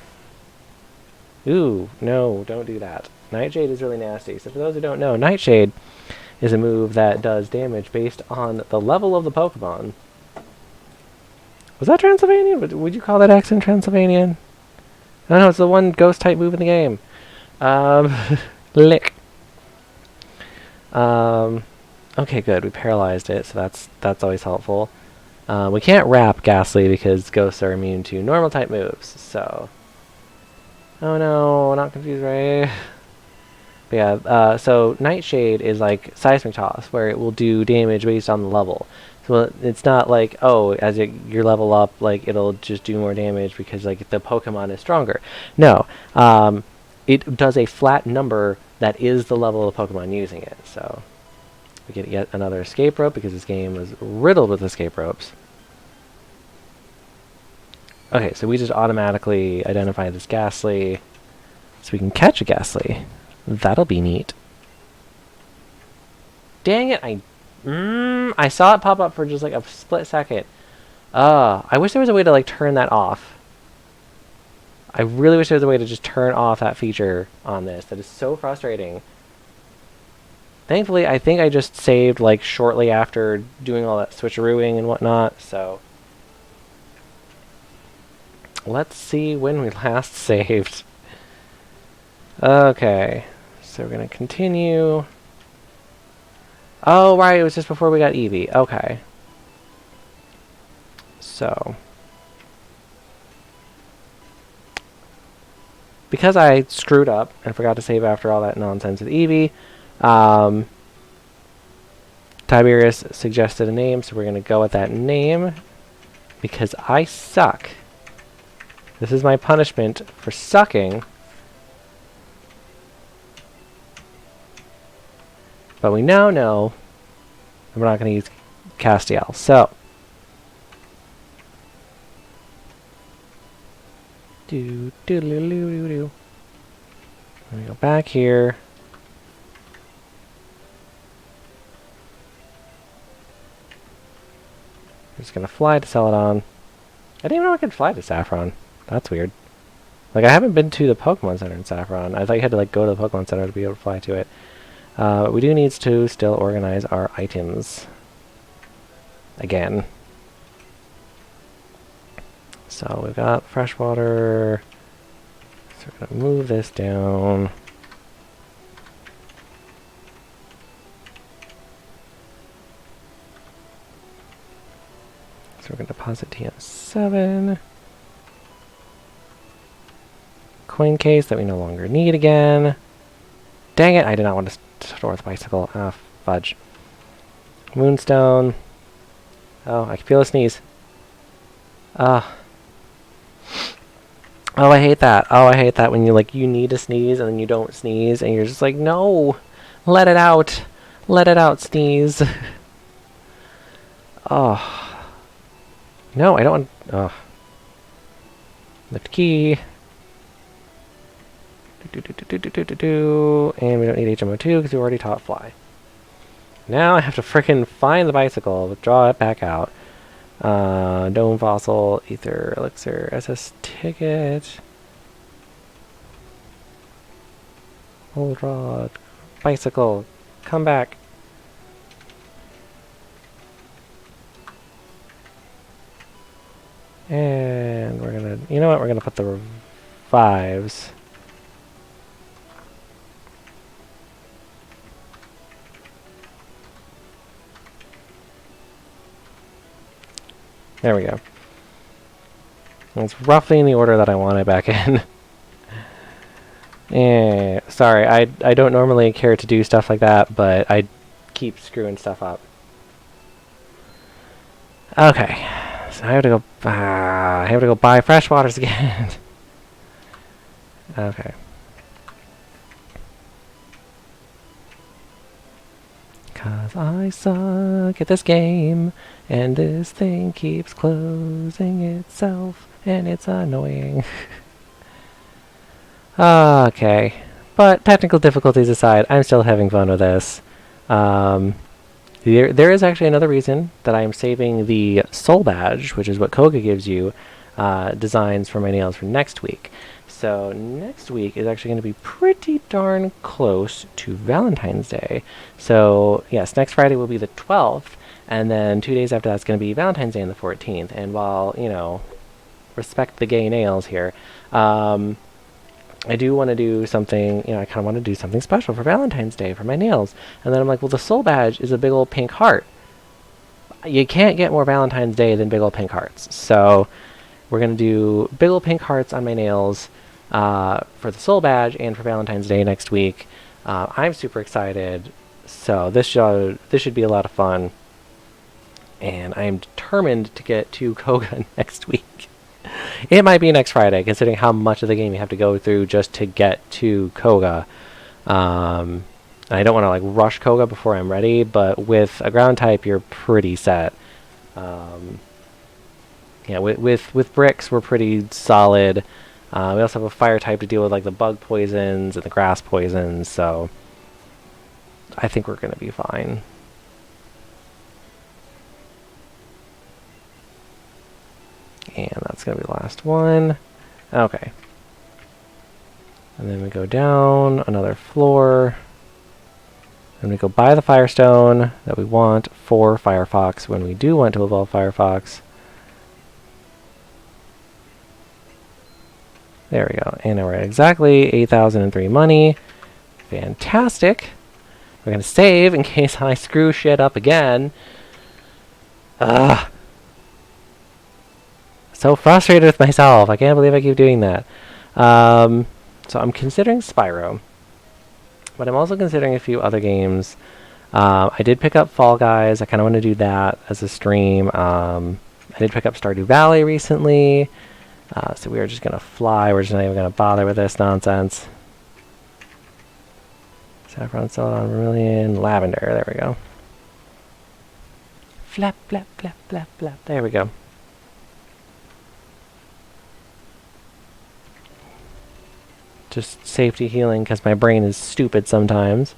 Ooh, no, don't do that. Nightshade is really nasty. So for those who don't know, Nightshade is a move that does damage based on the level of the Pokemon. Was that Transylvanian? Would you call that accent Transylvanian? I don't know, it's the one ghost-type move in the game. Lick. Okay, good. We paralyzed it, so that's always helpful. We can't wrap Ghastly because ghosts are immune to normal-type moves, so... Oh no, not confused, right? But yeah, so Nightshade is like Seismic Toss, where it will do damage based on the level. So it's not like, oh, as you level up, like, it'll just do more damage because, like, the Pokemon is stronger. No. It does a flat number that is the level of Pokemon using it. So we get yet another escape rope because this game was riddled with escape ropes. Okay, so we just automatically identify this Ghastly so we can catch a Ghastly. That'll be neat. Dang it, I saw it pop up for just like a split second. I wish there was a way to like turn that off. I really wish there was a way to just turn off that feature on this. That is so frustrating. Thankfully, I think I just saved like shortly after doing all that switcherooing and whatnot, so... Let's see when we last saved. Okay, so we're going to continue. Oh, right, it was just before we got Eevee. Okay. So... because I screwed up and forgot to save after all that nonsense with Eevee, Tiberius suggested a name, so we're going to go with that name because I suck. This is my punishment for sucking. But we now know that we're not going to use Castiel. So, let me go back here. I'm just going to fly to Celadon. I didn't even know I could fly to Saffron. That's weird. Like, I haven't been to the Pokemon Center in Saffron. I thought you had to, like, go to the Pokemon Center to be able to fly to it. But we do need to still organize our items. Again. So, we've got freshwater. So, we're going to move this down. we're going to deposit TM7. Coin case that we no longer need again. Dang it, I did not want to store the bicycle. Ah, fudge. Moonstone. Oh, I can feel a sneeze. Ah. Oh, I hate that. Oh, I hate that when you need to sneeze and then you don't sneeze and you're just like, no! Let it out! Let it out, sneeze! Oh. No, I don't want... Oh. Lift key. And we don't need HMO2 because we already taught fly. Now I have to frickin' find the bicycle, draw it back out. Dome fossil, ether, elixir, SS ticket. Hold rod, bicycle, come back. And we're gonna, you know what, we're gonna put the revives. There we go. It's roughly in the order that I want it back in. Sorry, I don't normally care to do stuff like that, but I keep screwing stuff up. Okay, so I have to go buy fresh waters again. Okay. Cause I suck at this game, and this thing keeps closing itself, and it's annoying. Okay, but technical difficulties aside, I'm still having fun with this. There is actually another reason that I'm saving the soul badge, which is what Koga gives you, designs for my nails for next week. So next week is actually going to be pretty darn close to Valentine's Day. So yes, next Friday will be the 12th, and then 2 days after that's going to be Valentine's Day on the 14th. And while, you know, respect the gay nails here, I do want to do something, you know, I kind of want to do something special for Valentine's Day for my nails. And then I'm like, well, the soul badge is a big old pink heart. You can't get more Valentine's Day than big old pink hearts. So we're going to do big old pink hearts on my nails for the soul badge and for Valentine's Day next week. I'm super excited. So this should be a lot of fun. And I'm determined to get to Koga next week. It might be next Friday, considering how much of the game you have to go through just to get to Koga. I don't want to rush Koga before I'm ready, but with a ground type, you're pretty set. Yeah, with bricks, we're pretty solid. We also have a fire type to deal with the bug poisons and the grass poisons, so I think we're going to be fine. And that's going to be the last one. Okay. And then we go down another floor. And we go buy the Firestone that we want for Firefox when we do want to evolve Firefox. There we go. And now we're at exactly 8,003 money. Fantastic. We're going to save in case I screw shit up again. Ugh. So frustrated with myself. I can't believe I keep doing that. So I'm considering Spyro, but I'm also considering a few other games. I did pick up Fall Guys. I kind of want to do that as a stream. I did pick up Stardew Valley recently. So we are just going to fly. We're just not even going to bother with this nonsense. Saffron, Celadon, Vermilion, Lavender. There we go. Flap, flap, flap, flap, flap. There we go. Just safety healing because my brain is stupid sometimes.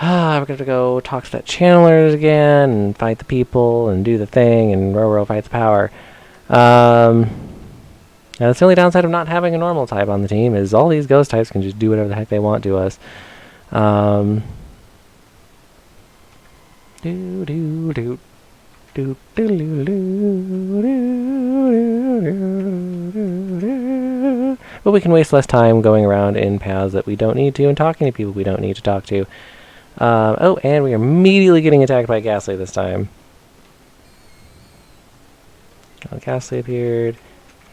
We're going to go talk to that channelers again and fight the people and do the thing and row fight the power. Now that's the only downside of not having a normal type on the team is all these ghost types can just do whatever the heck they want to us. But we can waste less time going around in paths that we don't need to and talking to people we don't need to talk to. Oh, and we are immediately getting attacked by Ghastly this time. Oh, Ghastly appeared.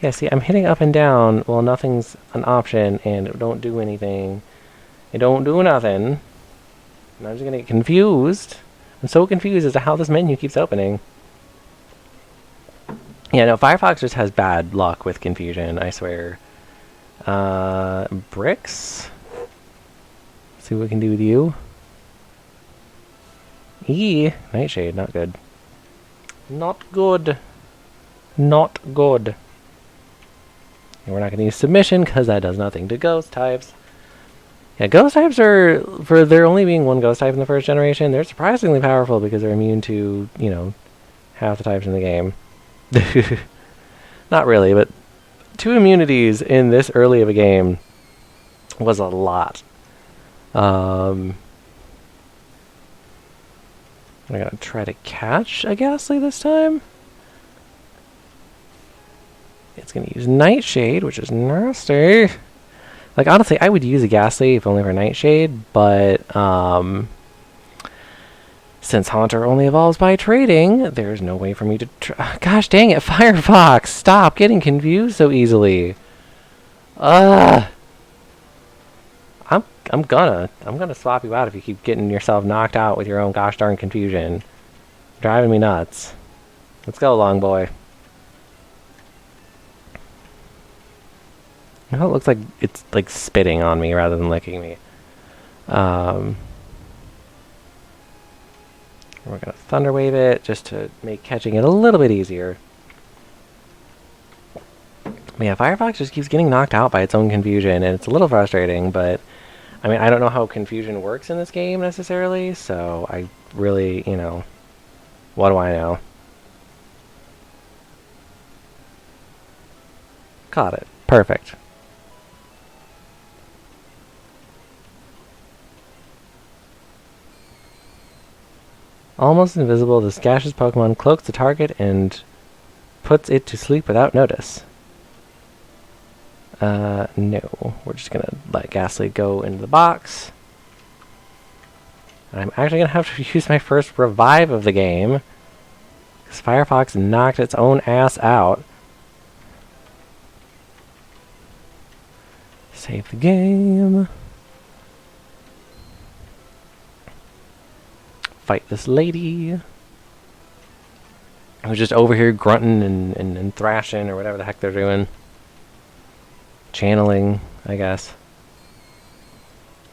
Yeah, see, I'm hitting up and down while nothing's an option, and it don't do anything. It don't do nothing. And I'm just gonna get confused. I'm so confused as to how this menu keeps opening. Yeah, no, Firefox just has bad luck with confusion, I swear. Bricks? See what we can do with you. Nightshade, not good. Not good. Not good. And we're not going to use submission because that does nothing to ghost types. Yeah, ghost types are, for there only being one ghost type in the first generation, they're surprisingly powerful because they're immune to, you know, half the types in the game. Not really, but 2 immunities in this early of a game was a lot. I'm going to try to catch a Ghastly this time. It's going to use Nightshade, which is nasty. Like, honestly, I would use a Ghastly if only for Nightshade, but since Haunter only evolves by trading, there's no way for me to... Gosh dang it, Firefox! Stop getting confused so easily. I'm gonna swap you out if you keep getting yourself knocked out with your own gosh darn confusion. Driving me nuts. Let's go, long boy. It looks like it's like spitting on me rather than licking me. We're gonna Thunder Wave it just to make catching it a little bit easier. But yeah, Firefox just keeps getting knocked out by its own confusion, and it's a little frustrating, but I mean, I don't know how confusion works in this game necessarily, so I really, you know, what do I know? Caught it. Perfect. Almost invisible, this gaseous Pokemon cloaks the target and puts it to sleep without notice. No. We're just gonna let Ghastly go into the box. I'm actually gonna have to use my first revive of the game, because Firefox knocked its own ass out. Save the game. Fight this lady. I was just over here grunting and thrashing or whatever the heck they're doing. Channeling, I guess.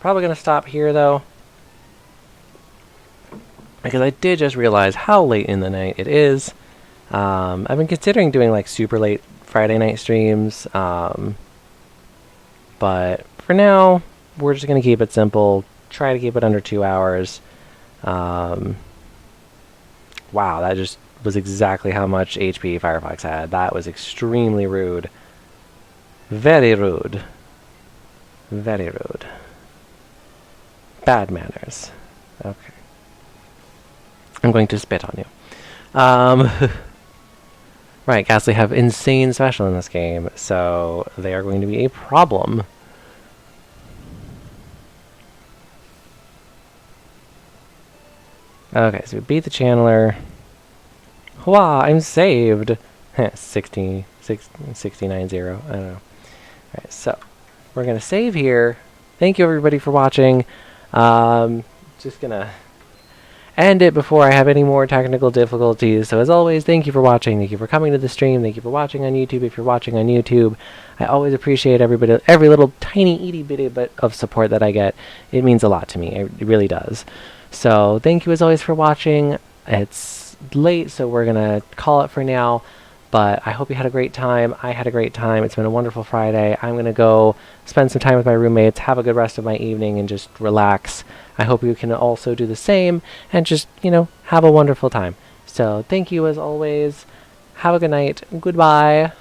Probably gonna stop here though, because I did just realize how late in the night it is. I've been considering doing like super late Friday night streams, but for now we're just gonna keep it simple. Try to keep it under 2 hours. Wow, that just was exactly how much HP Firefox had. That was extremely rude. Very rude. Very rude. Bad manners. Okay. I'm going to spit on you. Right, Ghastly have insane special in this game, so they are going to be a problem. Okay, so we beat the Channeler. Hurrah, I'm saved! 69-0, I don't know. Alright, so we're going to save here. Thank you everybody for watching. Just going to end it before I have any more technical difficulties. So as always, thank you for watching. Thank you for coming to the stream. Thank you for watching on YouTube. If you're watching on YouTube, I always appreciate everybody, every little tiny itty bitty bit of support that I get. It means a lot to me. It really does. So thank you as always for watching. It's late, so we're going to call it for now. But I hope you had a great time. I had a great time. It's been a wonderful Friday. I'm going to go spend some time with my roommates, have a good rest of my evening, and just relax. I hope you can also do the same and just, you know, have a wonderful time. So thank you as always. Have a good night. Goodbye.